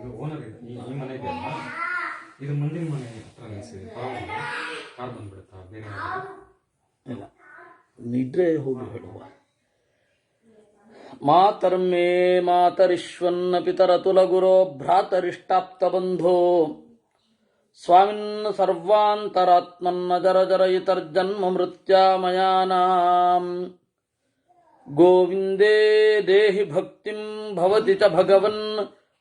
ಇದು ಓನರ್ ಇದೆ, ಈ ಮನೆ ಇದೆಯಲ್ಲ, ಇದು ಮುಂದಿನ ಮನೆ ಹತ್ರ ನಿಲ್ಸಿದೆ. ಕಾರ್ ಬಂದ್ಬಿಡುತ್ತಾ ಬೇರೆ? ಇಲ್ಲ, ನಿದ್ರೆ ಹೋಗಿ ಹೇಳುವ. ಮಾತರ್ಮೇ ಮಾತರಿಶ್ವನ್ನ ಪಿತರತುಲ ಗುರೋ ಭ್ರಾತರಿಷ್ಟಾಪ್ತ ಬಂಧೋ ಸ್ವಾಮಿನ್ ಸರ್ವಾಂತರಾತ್ಮನ್ನ ಜರ ಜರ ಇತರ್ಜನ್ಮ ಮೃತ್ಯಾಮಯಾನಾಂ ಗೋವಿಂದೇ ದೇಹಿ ಭಕ್ತಿಂ ಭವತಿ ಚ ಭಗವನ್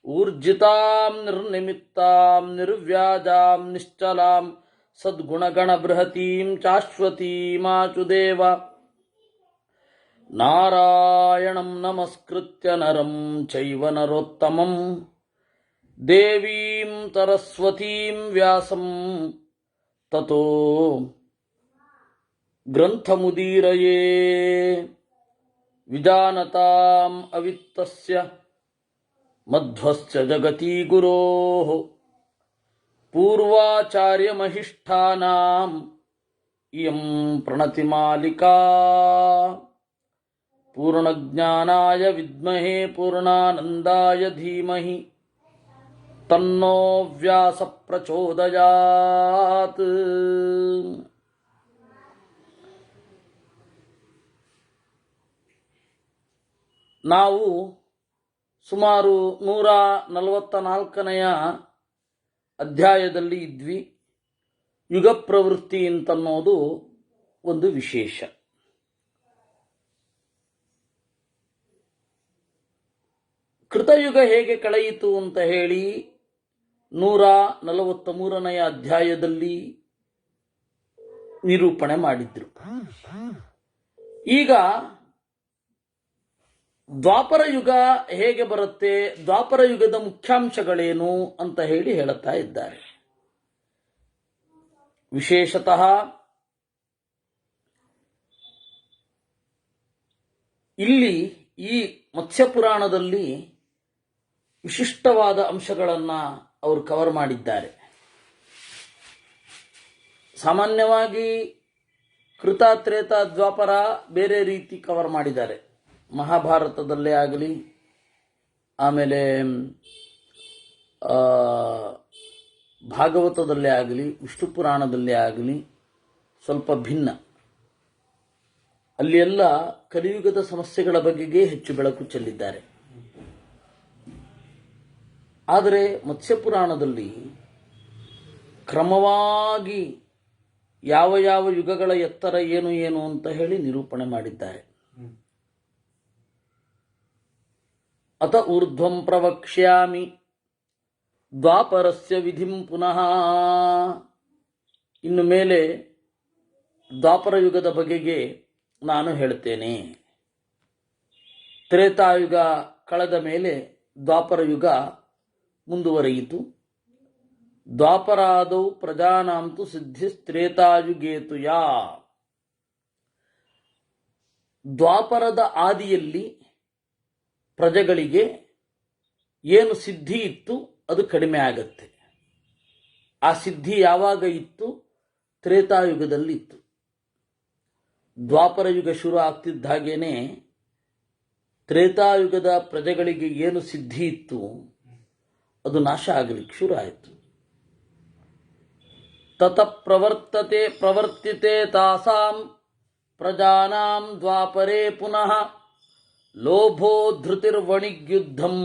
ಊರ್ಜಿತಾಂ ನಿರ್ನಿಮಿತ್ತಾಂ ನಿರ್ವ್ಯಾಜಾಂ ನಿಶ್ಚಲಾಂ ಸದ್ಗುಣಗಣ ಬೃಹತೀಂ ಶಾಶ್ವತೀಮಾಚುದೇವ. ನಾರಾಯಣಂ ನಮಸ್ಕೃತ್ಯ ನರಂ ಚೈವ ನರೋತ್ತಮಂ ದೇವೀಂ ಸರಸ್ವತೀಂ ವ್ಯಾಸಂ ತತೋ ಗ್ರಂಥಮುದೀರಯೇ. ವಿಜಾನತಾಂ ಅವಿತ್ತಸ್ಯ ಮಧ್ವಸ್ಯ ಜಗತಿ ಗುರೋಃ ಪೂರ್ವಾಚಾರ್ಯಮಹಿಷ್ಠಾನಾಂ ಇಯಂ ಪ್ರಣತಿಮಾಲಿಕಾ. ಪೂರ್ಣಜ್ಞಾನಾಯ ವಿದ್ಮಹೇ ಪೂರ್ಣಾನಂದಾಯ ಧೀಮಹಿ ತನ್ನೋ ವ್ಯಾಸ ಪ್ರಚೋದಯಾತ್. ನಾವು ಸುಮಾರು 144ನೆಯ ಅಧ್ಯಾಯದಲ್ಲಿ ಇದ್ವಿ. ಯುಗ ಪ್ರವೃತ್ತಿ ಅಂತನ್ನೋದು ಒಂದು ವಿಶೇಷ. ಕೃತಯುಗ ಹೇಗೆ ಕಳೆಯಿತು ಅಂತ ಹೇಳಿ 143ನೆಯ ಅಧ್ಯಾಯದಲ್ಲಿ ನಿರೂಪಣೆ ಮಾಡಿದ್ರು. ಈಗ ದ್ವಾಪರ ಯುಗ ಹೇಗೆ ಬರುತ್ತೆ, ದ್ವಾಪರ ಯುಗದ ಮುಖ್ಯಾಂಶಗಳೇನು ಅಂತ ಹೇಳಿ ಹೇಳುತ್ತಾ ಇದ್ದಾರೆ. ವಿಶೇಷತಃ ಇಲ್ಲಿ ಈ ಮತ್ಸ್ಯಪುರಾಣದಲ್ಲಿ ವಿಶಿಷ್ಟವಾದ ಅಂಶಗಳನ್ನು ಅವರು ಕವರ್ ಮಾಡಿದ್ದಾರೆ. ಸಾಮಾನ್ಯವಾಗಿ ಕೃತ, ತ್ರೇತ, ದ್ವಾಪರ ಬೇರೆ ರೀತಿ ಕವರ್ ಮಾಡಿದ್ದಾರೆ. ಮಹಾಭಾರತದಲ್ಲೇ ಆಗಲಿ, ಆಮೇಲೆ ಭಾಗವತದಲ್ಲೇ ಆಗಲಿ, ವಿಷ್ಣು ಪುರಾಣದಲ್ಲೇ ಆಗಲಿ ಸ್ವಲ್ಪ ಭಿನ್ನ. ಅಲ್ಲಿ ಎಲ್ಲ ಕಲಿಯುಗದ ಸಮಸ್ಯೆಗಳ ಬಗೆಗೆ ಹೆಚ್ಚು ಬೆಳಕು ಚೆಲ್ಲಿದ್ದಾರೆ. ಆದರೆ ಮತ್ಸ್ಯಪುರಾಣದಲ್ಲಿ ಕ್ರಮವಾಗಿ ಯಾವ ಯಾವ ಯುಗಗಳ ಎತ್ತರ ಏನು ಏನು ಅಂತ ಹೇಳಿ ನಿರೂಪಣೆ ಮಾಡಿದ್ದಾರೆ. ಅತ ಊರ್ಧ್ವಂ ಪ್ರವಕ್ಷ್ಯಾಮಿ ದ್ವಾಪರಸ್ಯ ವಿಧಿಂ ಪುನಃ. ಇನ್ನು ಮೇಲೆ ದ್ವಾಪರ ಯುಗದ ಬಗೆಗೆ ನಾನು ಹೇಳ್ತೇನೆ. ತ್ರೇತಾಯುಗ ಕಳೆದ ಮೇಲೆ ದ್ವಾಪರ ಯುಗ ಮುಂದುವರಿಯಿತು. ದ್ವಾಪರಾದೌ ಪ್ರಜಾನಾಂತು ಸಿದ್ಧಿಸ್ತ್ರೇತಾಯುಗೇತು ಯಾ. ದ್ವಾಪರದ ಆದಿಯಲ್ಲಿ ಪ್ರಜೆಗಳಿಗೆ ಏನು ಸಿದ್ಧಿ ಇತ್ತು ಅದು ಕಡಿಮೆ ಆಗತ್ತೆ. ಆ ಸಿದ್ಧಿ ಯಾವಾಗ ಇತ್ತು? ತ್ರೇತಾಯುಗದಲ್ಲಿ ಇತ್ತು. ದ್ವಾಪರ ಯುಗ ಶುರು ಆಗ್ತಿದ್ದ ಹಾಗೇನೆ ತ್ರೇತಾಯುಗದ ಪ್ರಜೆಗಳಿಗೆ ಏನು ಸಿದ್ಧಿ ಇತ್ತು ಅದು ನಾಶ ಆಗಲಿಕ್ಕೆ ಶುರು ಆಯಿತು. ತತ ಪ್ರವರ್ತಿತೆ ತಾಸಾಂ ಪ್ರಜಾನಾಂ ದ್ವಾಪರೇ ಪುನಃ ಲೋಭೋ ಧೃತಿರ್ವಣಿಗ್ಯುದ್ಧಂ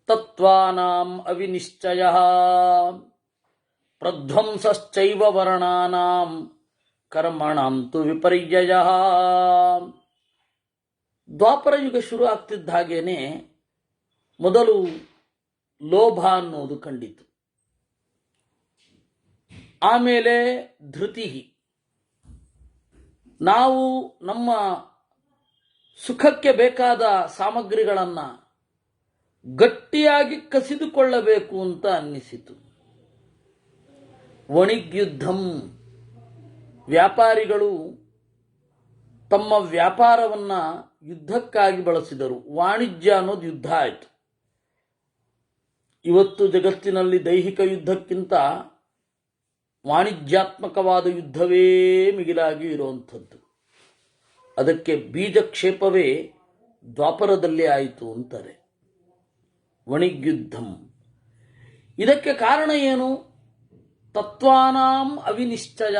ತತ್ವಾನಾಂ ಅವಿನಿಶ್ಚಯಃ ಪ್ರಧ್ವಂಸಶ್ಚೈವ ವರ್ಣಾನಾಂ ಕರ್ಮಣಾಂ ತು ವಿಪರ್ಯಯಃ. ದ್ವಾಪರ ಯುಗ ಶುರು ಆಗ್ತಿದ್ದ ಹಾಗೇನೆ ಮೊದಲು ಲೋಭ ಅನ್ನೋದು ಕಂಡಿತು. ಆಮೇಲೆ ಧೃತಿ, ನಾವು ನಮ್ಮ ಸುಖಕ್ಕೆ ಬೇಕಾದ ಸಾಮಗ್ರಿಗಳನ್ನು ಗಟ್ಟಿಯಾಗಿ ಕಸಿದುಕೊಳ್ಳಬೇಕು ಅಂತ ಅನ್ನಿಸಿತು. ವಣಿಗ್ಯುದ್ಧಂ, ವ್ಯಾಪಾರಿಗಳು ತಮ್ಮ ವ್ಯಾಪಾರವನ್ನು ಯುದ್ಧಕ್ಕಾಗಿ ಬಳಸಿದರು. ವಾಣಿಜ್ಯ ಅನ್ನೋದು ಯುದ್ಧ ಆಯಿತು. ಇವತ್ತು ಜಗತ್ತಿನಲ್ಲಿ ದೈಹಿಕ ಯುದ್ಧಕ್ಕಿಂತ ವಾಣಿಜ್ಯಾತ್ಮಕವಾದ ಯುದ್ಧವೇ ಮಿಗಿಲಾಗಿ ಇರುವಂಥದ್ದು. ಅದಕ್ಕೆ ಬೀಜಕ್ಷೇಪವೇ ದ್ವಾಪರದಲ್ಲಿ ಆಯಿತು ಅಂತಾರೆ. ವಣಿಗ್ಯುದ್ಧಂ ಇದಕ್ಕೆ ಕಾರಣ ಏನು? ತತ್ವಾನಾಂ ಅವಿನಿಶ್ಚಯ,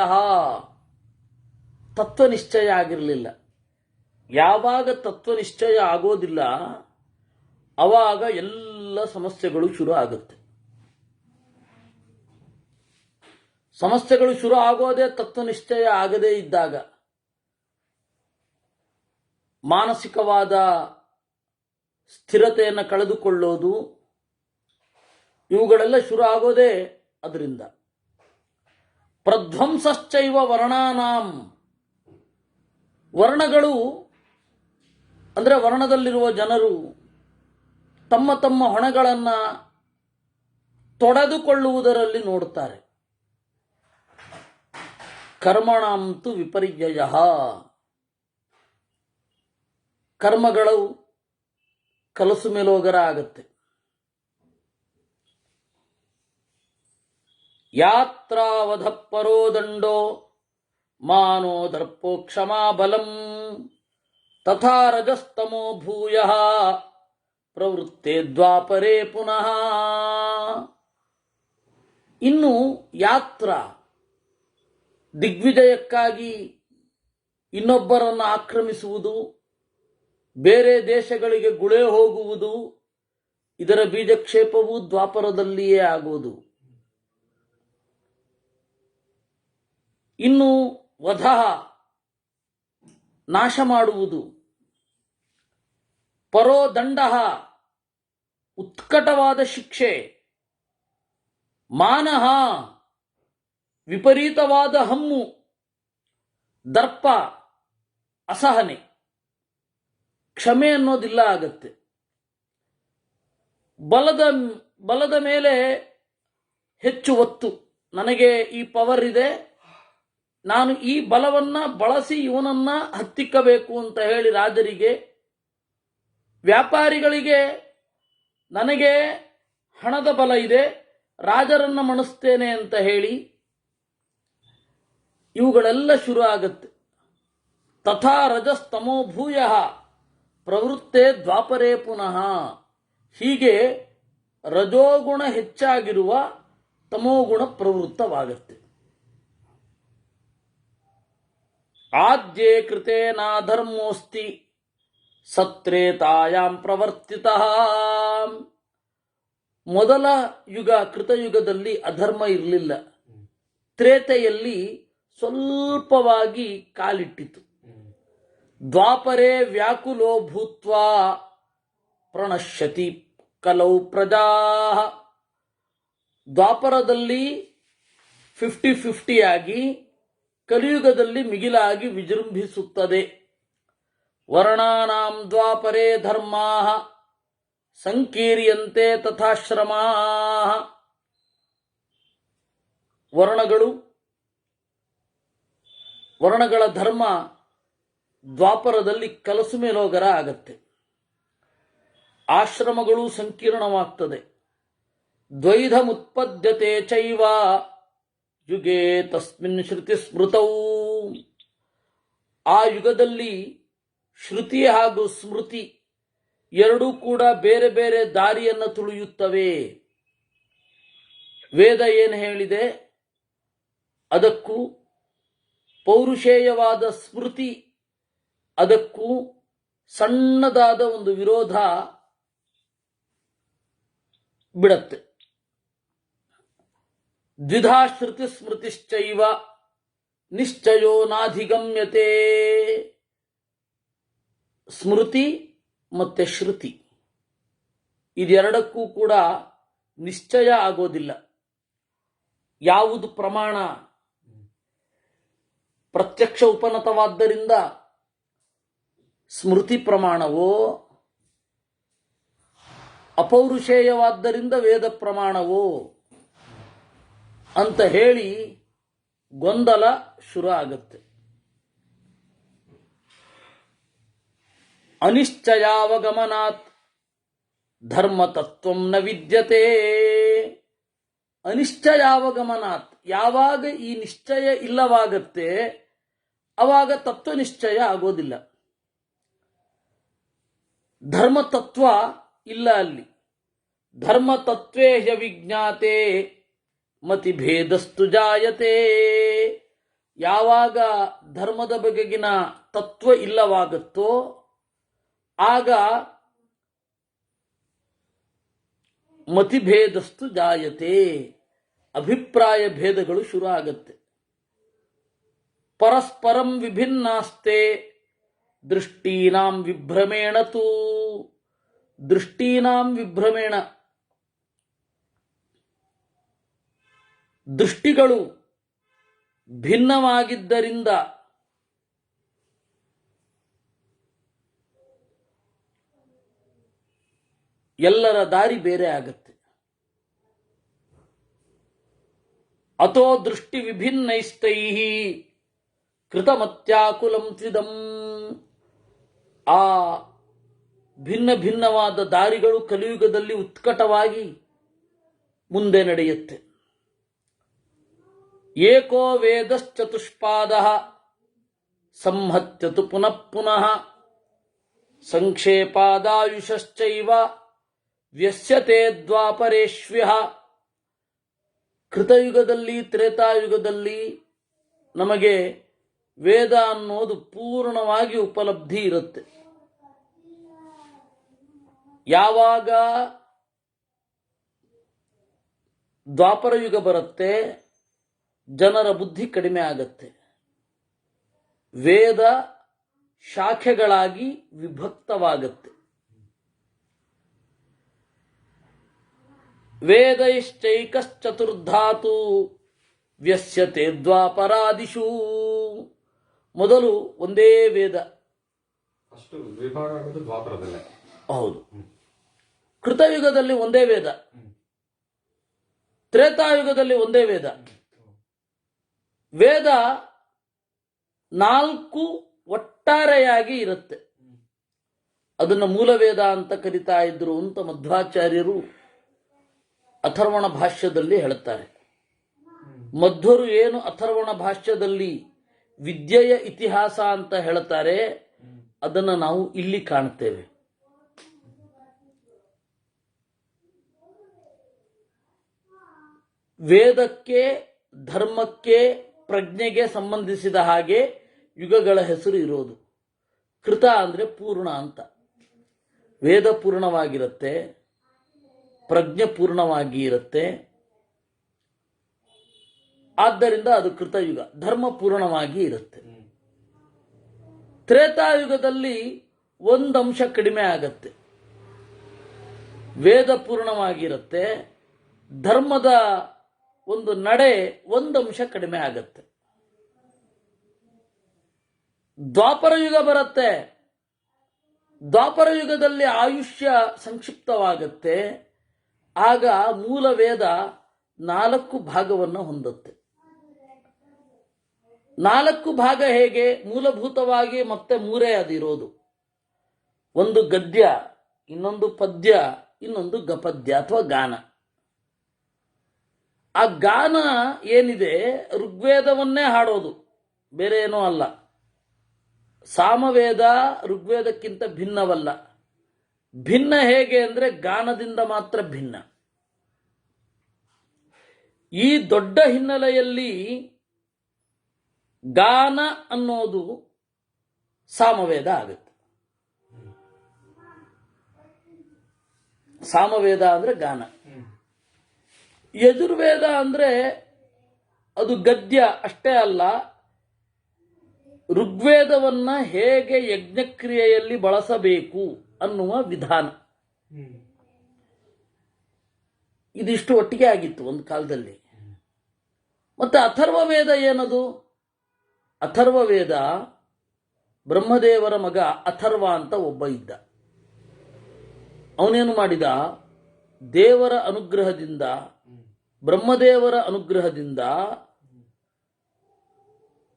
ತತ್ವನಿಶ್ಚಯ ಆಗಿರಲಿಲ್ಲ. ಯಾವಾಗ ತತ್ವನಿಶ್ಚಯ ಆಗೋದಿಲ್ಲ ಅವಾಗ ಎಲ್ಲ ಸಮಸ್ಯೆಗಳು ಶುರು ಆಗುತ್ತೆ. ಸಮಸ್ಯೆಗಳು ಶುರು ಆಗೋದೇ ತತ್ವನಿಶ್ಚಯ ಆಗದೇ ಇದ್ದಾಗ. ಮಾನಸಿಕವಾದ ಸ್ಥಿರತೆಯನ್ನು ಕಳೆದುಕೊಳ್ಳೋದು, ಇವುಗಳೆಲ್ಲ ಶುರು ಆಗೋದೇ ಅದರಿಂದ. ಪ್ರಧ್ವಂಸಶ್ಚೈವ ವರ್ಣಾನಾಂ, ವರ್ಣಗಳು ಅಂದರೆ ವರ್ಣದಲ್ಲಿರುವ ಜನರು ತಮ್ಮ ತಮ್ಮ ಹೊಣೆಗಳನ್ನು ತೊಡೆದುಕೊಳ್ಳುವುದರಲ್ಲಿ ನೋಡುತ್ತಾರೆ. ಕರ್ಮಣಾಂತು ವಿಪರ್ಯಯ, ಕರ್ಮಗಳು ಕಲಸು ಮೇಲೋಗರ ಆಗುತ್ತೆ. ಯಾತ್ರಾವಧ ಪರೋದಂಡೋ ಮಾನೋ ದರ್ಪೋ ಕ್ಷಮಾ ಬಲಂ ತಥಾ ರಜಸ್ತಮೋ ಭೂಯಃ ಪ್ರವೃತ್ತೆ ದ್ವಾಪರೇ ಪುನಃ. ಇನ್ನು ಯಾತ್ರ, ದಿಗ್ವಿಜಯಕ್ಕಾಗಿ ಇನ್ನೊಬ್ಬರನ್ನು ಆಕ್ರಮಿಸುವುದು, ಬೇರೆ ದೇಶಗಳಿಗೆ ಗುಳೆ ಹೋಗುವುದು, ಇದರ ಬೀಜಕ್ಷೇಪವು ದ್ವಾಪರದಲ್ಲಿಯೇ ಆಗುವುದು. ಇನ್ನು ವಧ, ನಾಶ ಮಾಡುವುದು, ಪರೋದಂಡ, ಉತ್ಕಟವಾದ ಶಿಕ್ಷೆ, ಮಾನಹ, ವಿಪರೀತವಾದ ಹಮ್ಮು, ದರ್ಪ, ಅಸಹನೆ, ಕ್ಷಮೆ ಅನ್ನೋದಿಲ್ಲ ಆಗತ್ತೆ. ಬಲದ ಮೇಲೆ ಹೆಚ್ಚು ಒತ್ತು, ನನಗೆ ಈ ಪವರ್ ಇದೆ, ನಾನು ಈ ಬಲವನ್ನ ಬಳಸಿ ಇವನನ್ನ ಹತ್ತಿಕ್ಕಬೇಕು ಅಂತ ಹೇಳಿ ರಾಜರಿಗೆ, ವ್ಯಾಪಾರಿಗಳಿಗೆ ನನಗೆ ಹಣದ ಬಲ ಇದೆ, ರಾಜರನ್ನ ಮಣಿಸ್ತೇನೆ ಅಂತ ಹೇಳಿ ಇವುಗಳೆಲ್ಲ ಶುರು ಆಗುತ್ತೆ. ತಥಾ ರಜಸ್ತಮೋ ಭೂಯಃ ಪ್ರವೃತ್ತೆ ದ್ವಾಪರೇ ಪುನಃ. ಹೀಗೆ ರಜೋಗುಣ ಹೆಚ್ಚಾಗಿರುವ ತಮೋಗುಣ ಪ್ರವೃತ್ತವಾಗುತ್ತೆ. ಆದ್ಯೇ ಕೃತೇನಾಧರ್ಮೋಸ್ತಿ ಸತ್ರೇತಾಯಾಂ ಪ್ರವರ್ತಿತಃ. ಮೊದಲ ಯುಗ ಕೃತಯುಗದಲ್ಲಿ ಅಧರ್ಮ ಇರಲಿಲ್ಲ, ತ್ರೇತೆಯಲ್ಲಿ ಸ್ವಲ್ಪವಾಗಿ ಕಾಲಿಟ್ಟಿತು. ದ್ವಾಪರೇ ವ್ಯಾಕುಲೋ ಭೂತ್ವಾ ಪ್ರಣಶ್ಯತಿ ಕಲೌ ಪ್ರಜಾ. ದ್ವಾಪರದಲ್ಲಿ 50-50 ಆಗಿ, ಕಲಿಯುಗದಲ್ಲಿ ಮಿಗಿಲಾಗಿ ವಿಜೃಂಭಿಸುತ್ತದೆ. ವರ್ಣಾನಾಂ ದ್ವಾಪರೇ ಧರ್ಮಾಃ ಸಂಕೀರ್ಯಂತೆ ತಥಾಶ್ರಮಾಃ. ವರ್ಣಗಳ ಧರ್ಮ ದ್ವಾಪರದಲ್ಲಿ ಕಲಸು ಮೇಲೋಗರ ಆಗತ್ತೆ. ಆಶ್ರಮಗಳು ಸಂಕೀರ್ಣವಾಗ್ತದೆ. ದ್ವೈಧಮುತ್ಪದ್ಯತೆ ಚೈವ ಯುಗೇ ತಸ್ಮಿನ್ ಶ್ರುತಿ ಸ್ಮೃತೌ. ಆ ಯುಗದಲ್ಲಿ ಶ್ರುತಿ ಹಾಗೂ ಸ್ಮೃತಿ ಎರಡೂ ಕೂಡ ಬೇರೆ ಬೇರೆ ದಾರಿಯನ್ನು ತುಳಿಯುತ್ತವೆ. ವೇದ ಏನು ಹೇಳಿದೆ ಅದಕ್ಕೂ, ಪೌರುಷೇಯವಾದ ಸ್ಮೃತಿ ಅದಕ್ಕೂ ಸಣ್ಣದಾದ ಒಂದು ವಿರೋಧ ಬಿಡತ್ತೆ. ದ್ವಿಧಾ ಶ್ರುತಿ ಸ್ಮೃತಿಶ್ಚೈವ ನಿಶ್ಚಯೋ ನಾಧಿಗಮ್ಯತೆ. ಸ್ಮೃತಿ ಮತ್ತೆ ಶ್ರುತಿ ಇದೆರಡಕ್ಕೂ ಕೂಡ ನಿಶ್ಚಯ ಆಗೋದಿಲ್ಲ. ಯಾವುದು ಪ್ರಮಾಣ? ಪ್ರತ್ಯಕ್ಷ ಉಪನತವಾದ್ದರಿಂದ ಸ್ಮೃತಿ ಪ್ರಮಾಣವೋ, ಅಪೌರುಷೇಯವಾದ್ದರಿಂದ ವೇದ ಪ್ರಮಾಣವೋ ಅಂತ ಹೇಳಿ ಗೊಂದಲ ಶುರು ಆಗುತ್ತೆ. ಅನಿಶ್ಚಯಾವಗಮನಾತ್ ಧರ್ಮತತ್ವಂ ನ ವಿದ್ಯತೆ. ಅನಿಶ್ಚಯಾವಗಮನಾತ್, ಯಾವಾಗ ಈ ನಿಶ್ಚಯ ಇಲ್ಲವಾಗತ್ತೆ ಅವಾಗ ತತ್ವ ನಿಶ್ಚಯ ಆಗೋದಿಲ್ಲ. ಧರ್ಮತತ್ವ ಇಲ್ಲ ಅಲ್ಲಿ. ಧರ್ಮ ತತ್ವೇ ಹ್ಯ ವಿಜ್ಞಾತೆ ಮತಿಭೇದಸ್ತು ಜಾಯತೆ. ಯಾವಾಗ ಧರ್ಮದ ಬಗೆಗಿನ ತತ್ವ ಇಲ್ಲವಾಗುತ್ತೋ ಆಗ ಮತಿಭೇದಸ್ತು ಜಾಯತೆ, ಅಭಿಪ್ರಾಯ ಭೇದಗಳು ಶುರು ಆಗತ್ತೆ. ಪರಸ್ಪರಂ ವಿಭಿನ್ನಾಸ್ತೆ ದೃಷ್ಟೀನಾಂ ವಿಭ್ರಮೇಣ ತು. ದೃಷ್ಟೀನಾಂ ವಿಭ್ರಮೇಣ, ದೃಷ್ಟಿಗಳು ಭಿನ್ನವಾಗಿದ್ದರಿಂದ ಎಲ್ಲರ ದಾರಿ ಬೇರೆ ಆಗತ್ತೆ. ಅಥೋ ದೃಷ್ಟಿ ವಿಭಿನ್ನೈಸ್ತೈ ಕೃತಮತ್ಯಾಕುಲಂ ತ್ವಿದಂ. ಆ ಭಿನ್ನ ಭಿನ್ನವಾದ ದಾರಿಗಳು ಕಲಿಯುಗದಲ್ಲಿ ಉತ್ಕಟವಾಗಿ ಮುಂದೆ ನಡೆಯುತ್ತೆ. ಏಕೋ ವೇದಶ್ಚತುಷ್ಪಾದಃ ಸಂಹತ್ಯತು ಪುನಃ ಪುನಃ ಸಂಕ್ಷೇಪಾದಾಯುಷಶ್ಚೈವ ವ್ಯಸ್ಯತೆ ದ್ವಾಪರೇಶ್ವ್ಯಃ. ಕೃತಯುಗದಲ್ಲಿ ತ್ರೇತಾಯುಗದಲ್ಲಿ ನಮಗೆ ವೇದ ಅನ್ನೋದು ಪೂರ್ಣವಾಗಿ ಉಪಲಬ್ಧಿ ಇರುತ್ತೆ. ಯಾವಾಗ ದ್ವಾಪರ ಯುಗ ಬರುತ್ತೆ ಜನರ ಬುದ್ಧಿ ಕಡಿಮೆ ಆಗತ್ತೆ. ವೇದ ಶಾಖೆಗಳಾಗಿ ವಿಭಕ್ತವಾಗತ್ತೆ. ವೇದೈಶ್ಚೈಕಶ್ಚತುರ್ಧಾತು ವ್ಯಸ್ಯತೆ ದ್ವಾಪರಾದಿಷು. ಮೊದಲು ಒಂದೇ ವೇದ, ಅಷ್ಟು ವಿಭಾಗ ಆಗೋದು ದ್ವಾಪರದಲ್ಲೇ. ಹೌದು. ಕೃತಯುಗದಲ್ಲಿ ಒಂದೇ ವೇದ, ತ್ರೇತಾಯುಗದಲ್ಲಿ ಒಂದೇ ವೇದ. ವೇದ 4 ಒಟ್ಟಾರೆಯಾಗಿ ಇರುತ್ತೆ. ಅದನ್ನು ಮೂಲವೇದ ಅಂತ ಕರಿತಾ ಇದ್ರು ಅಂತ ಮಧ್ವಾಚಾರ್ಯರು ಅಥರ್ವಣ ಭಾಷ್ಯದಲ್ಲಿ ಹೇಳುತ್ತಾರೆ. ಮಧ್ವರು ಏನು ಅಥರ್ವಣ ಭಾಷ್ಯದಲ್ಲಿ ವಿದ್ಯೆಯ ಇತಿಹಾಸ ಅಂತ ಹೇಳುತ್ತಾರೆ, ಅದನ್ನು ನಾವು ಇಲ್ಲಿ ಕಾಣುತ್ತೇವೆ. ವೇದಕ್ಕೆ, ಧರ್ಮಕ್ಕೆ, ಪ್ರಜ್ಞೆಗೆ ಸಂಬಂಧಿಸಿದ ಹಾಗೆ ಯುಗಗಳ ಹೆಸರು ಇರೋದು. ಕೃತ ಅಂದರೆ ಪೂರ್ಣ ಅಂತ. ವೇದ ಪೂರ್ಣವಾಗಿರುತ್ತೆ, ಪ್ರಜ್ಞೆ ಪೂರ್ಣವಾಗಿ ಇರುತ್ತೆ, ಆದ್ದರಿಂದ ಅದು ಕೃತಯುಗ. ಧರ್ಮ ಪೂರ್ಣವಾಗಿ ಇರುತ್ತೆ. ತ್ರೇತಾಯುಗದಲ್ಲಿ ಒಂದು ಅಂಶ ಕಡಿಮೆ ಆಗತ್ತೆ. ವೇದ ಪೂರ್ಣವಾಗಿರುತ್ತೆ, ಧರ್ಮದ ಒಂದು ನಡೆ ಒಂದು ಅಂಶ ಕಡಿಮೆ ಆಗತ್ತೆ. ದ್ವಾಪರ ಯುಗ ಬರುತ್ತೆ. ದ್ವಾಪರ ಯುಗದಲ್ಲಿ ಆಯುಷ್ಯ ಸಂಕ್ಷಿಪ್ತವಾಗತ್ತೆ. ಆಗ ಮೂಲ ವೇದ 4 ಭಾಗವನ್ನು ಹೊಂದುತ್ತೆ. 4 ಭಾಗ ಹೇಗೆ? ಮೂಲಭೂತವಾಗಿ ಮತ್ತೆ 3 ಅದಿರೋದು. ಒಂದು ಗದ್ಯ, ಇನ್ನೊಂದು ಪದ್ಯ, ಇನ್ನೊಂದು ಗಪದ್ಯ ಅಥವಾ ಗಾನ. ಆ ಗಾನ ಏನಿದೆ ಋಗ್ವೇದವನ್ನೇ ಹಾಡೋದು, ಬೇರೆ ಏನೂ ಅಲ್ಲ. ಸಾಮವೇದ ಋಗ್ವೇದಕ್ಕಿಂತ ಭಿನ್ನವಲ್ಲ. ಭಿನ್ನ ಹೇಗೆ ಅಂದರೆ ಗಾನದಿಂದ ಮಾತ್ರ ಭಿನ್ನ. ಈ ದೊಡ್ಡ ಹಿನ್ನೆಲೆಯಲ್ಲಿ ಗಾನ ಅನ್ನೋದು ಸಾಮವೇದ ಆಗುತ್ತೆ. ಸಾಮವೇದ ಅಂದ್ರೆ ಗಾನ. ಯಜುರ್ವೇದ ಅಂದ್ರೆ ಅದು ಗದ್ಯ ಅಷ್ಟೇ ಅಲ್ಲ, ಋಗ್ವೇದವನ್ನ ಹೇಗೆ ಯಜ್ಞಕ್ರಿಯೆಯಲ್ಲಿ ಬಳಸಬೇಕು ಅನ್ನುವ ವಿಧಾನ. ಇದಿಷ್ಟು ಒಟ್ಟಿಗೆ ಆಗಿತ್ತು ಒಂದು ಕಾಲದಲ್ಲಿ. ಮತ್ತೆ ಅಥರ್ವವೇದ ಏನದು? ಅಥರ್ವವೇದ ಬ್ರಹ್ಮದೇವರ ಮಗ ಅಥರ್ವ ಅಂತ ಒಬ್ಬ ಇದ್ದ. ಅವನೇನು ಮಾಡಿದ? ದೇವರ ಅನುಗ್ರಹದಿಂದ, ಬ್ರಹ್ಮದೇವರ ಅನುಗ್ರಹದಿಂದ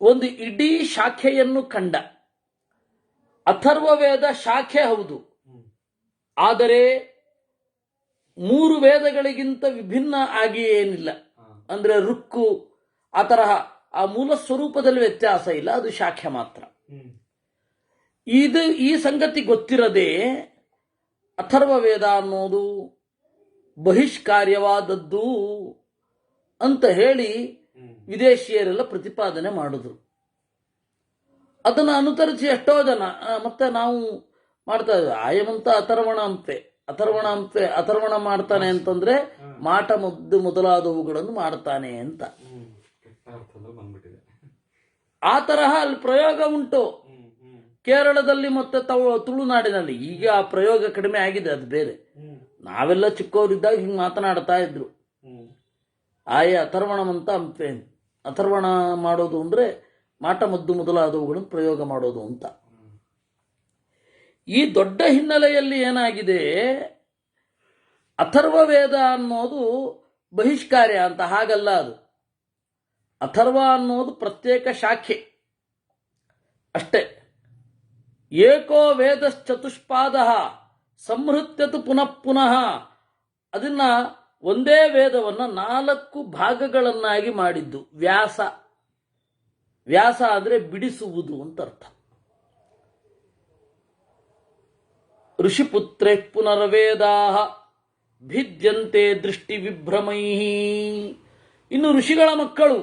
ಒಂದು ಇಡೀ ಶಾಖೆಯನ್ನು ಕಂಡ. ಅಥರ್ವವೇದ ಶಾಖೆ ಹೌದು, ಆದರೆ 3 ವೇದಗಳಿಗಿಂತ ವಿಭಿನ್ನ ಆಗಿ ಏನಿಲ್ಲ. ಅಂದ್ರೆ ರುಕ್ಕು ಆ ತರಹ ಆ ಮೂಲ ಸ್ವರೂಪದಲ್ಲಿ ವ್ಯತ್ಯಾಸ ಇಲ್ಲ, ಅದು ಶಾಖೆ ಮಾತ್ರ. ಈ ಸಂಗತಿ ಗೊತ್ತಿರದೆ ಅಥರ್ವವೇದ ಅನ್ನೋದು ಬಹಿಷ್ಕಾರ್ಯವಾದದ್ದು ಅಂತ ಹೇಳಿ ವಿದೇಶಿಯರೆಲ್ಲ ಪ್ರತಿಪಾದನೆ ಮಾಡಿದ್ರು. ಅದನ್ನು ಅನುಸರಿಸಿ ಎಷ್ಟೋ ಜನ ಮತ್ತೆ ನಾವು ಮಾಡ್ತಾ ಇದ್ವಿ. ಆಯಮಂತ ಅಥರ್ವಣ ಮಾಡ್ತಾನೆ ಅಂತಂದ್ರೆ ಮಾಟ ಮುದ್ದು ಮೊದಲಾದವುಗಳನ್ನು ಮಾಡ್ತಾನೆ ಅಂತ. ಕೆಟ್ಟ ಅರ್ಥದಲ್ಲಿ ಬಂದ್ಬಿಟ್ಟಿದೆ. ಆ ತರಹ ಅಲ್ಲಿ ಪ್ರಯೋಗ ಉಂಟು ಕೇರಳದಲ್ಲಿ ಮತ್ತೆ ತುಳುನಾಡಿನಲ್ಲಿ. ಈಗ ಆ ಪ್ರಯೋಗ ಕಡಿಮೆ ಆಗಿದೆ, ಅದು ಬೇರೆ. ನಾವೆಲ್ಲ ಚಿಕ್ಕವರಿದ್ದಾಗ ಹಿಂಗೆ ಮಾತನಾಡ್ತಾ ಇದ್ರು. ಅಥರ್ವಣ ಮಾಡೋದು ಅಂದ್ರೆ ಮಾಟ ಮದ್ದು ಮೊದಲಾದವುಗಳನ್ನು ಪ್ರಯೋಗ ಮಾಡೋದು ಅಂತ. ಈ ದೊಡ್ಡ ಹಿನ್ನೆಲೆಯಲ್ಲಿ ಏನಾಗಿದೆ, ಅಥರ್ವ ವೇದ ಅನ್ನೋದು ಬಹಿಷ್ಕಾರ್ಯ ಅಂತ. ಹಾಗಲ್ಲ, ಅದು ಅಥರ್ವ ಅನ್ನೋದು ಪ್ರತ್ಯೇಕ ಶಾಖೆ ಅಷ್ಟೇ. ಏಕೋ ವೇದಶ್ಚತುಷ್ಪಾದ ಸಂಹೃತ್ಯತು ಪುನಃ ಪುನಃ. ಅದನ್ನ ಒಂದೇ ವೇದವನ್ನ 4 ಭಾಗಗಳನ್ನಾಗಿ ಮಾಡಿದ್ದು ವ್ಯಾಸ. ವ್ಯಾಸ ಅಂದ್ರೆ ಬಿಡಿಸುವುದು ಅಂತ ಅರ್ಥ. ಋಷಿಪುತ್ರೇ ಪುನರ್ವೇದಾ ಭಿದ್ಯಂತೆ ದೃಷ್ಟಿ ವಿಭ್ರಮೈ. ಇನ್ನು ಋಷಿಗಳ ಮಕ್ಕಳು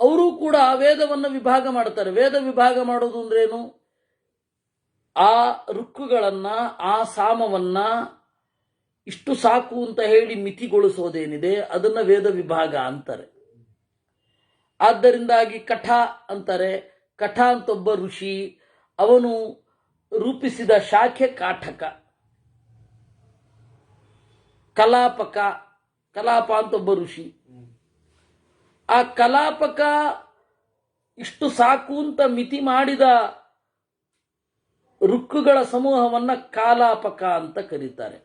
ಅವರು ಕೂಡ ವೇದವನ್ನು ವಿಭಾಗ ಮಾಡ್ತಾರೆ. ವೇದ ವಿಭಾಗ ಮಾಡೋದು ಅಂದ್ರೇನು? ಆ ಋಕ್ಕುಗಳನ್ನ, ಆ ಸಾಮವನ್ನ ಇಷ್ಟು ಸಾಕು ಅಂತ ಹೇಳಿ ಮಿತಿಗೊಳಿಸೋದೇನಿದೆ ಅದನ್ನ ವೇದ ವಿಭಾಗ ಅಂತಾರೆ. ಆದ್ದರಿಂದಾಗಿ ಕಠ ಅಂತಾರೆ. ಕಠ ಅಂತ ಒಬ್ಬ ಋಷಿ, ಅವನು ರೂಪಿಸಿದ ಶಾಖೆ ಕಾಠಕ. ಕಲಾಪ ಅಂತ ಒಬ್ಬ ಋಷಿ. ಆ ಕಲಾಪಕ ಇಷ್ಟು ಸಾಕು ಅಂತ ಮಿತಿ ಮಾಡಿದ ಋಕ್ಕುಗಳ ಸಮೂಹವನ್ನ ಕಾಲಾಪಕ ಅಂತ ಕರೀತಾರೆ.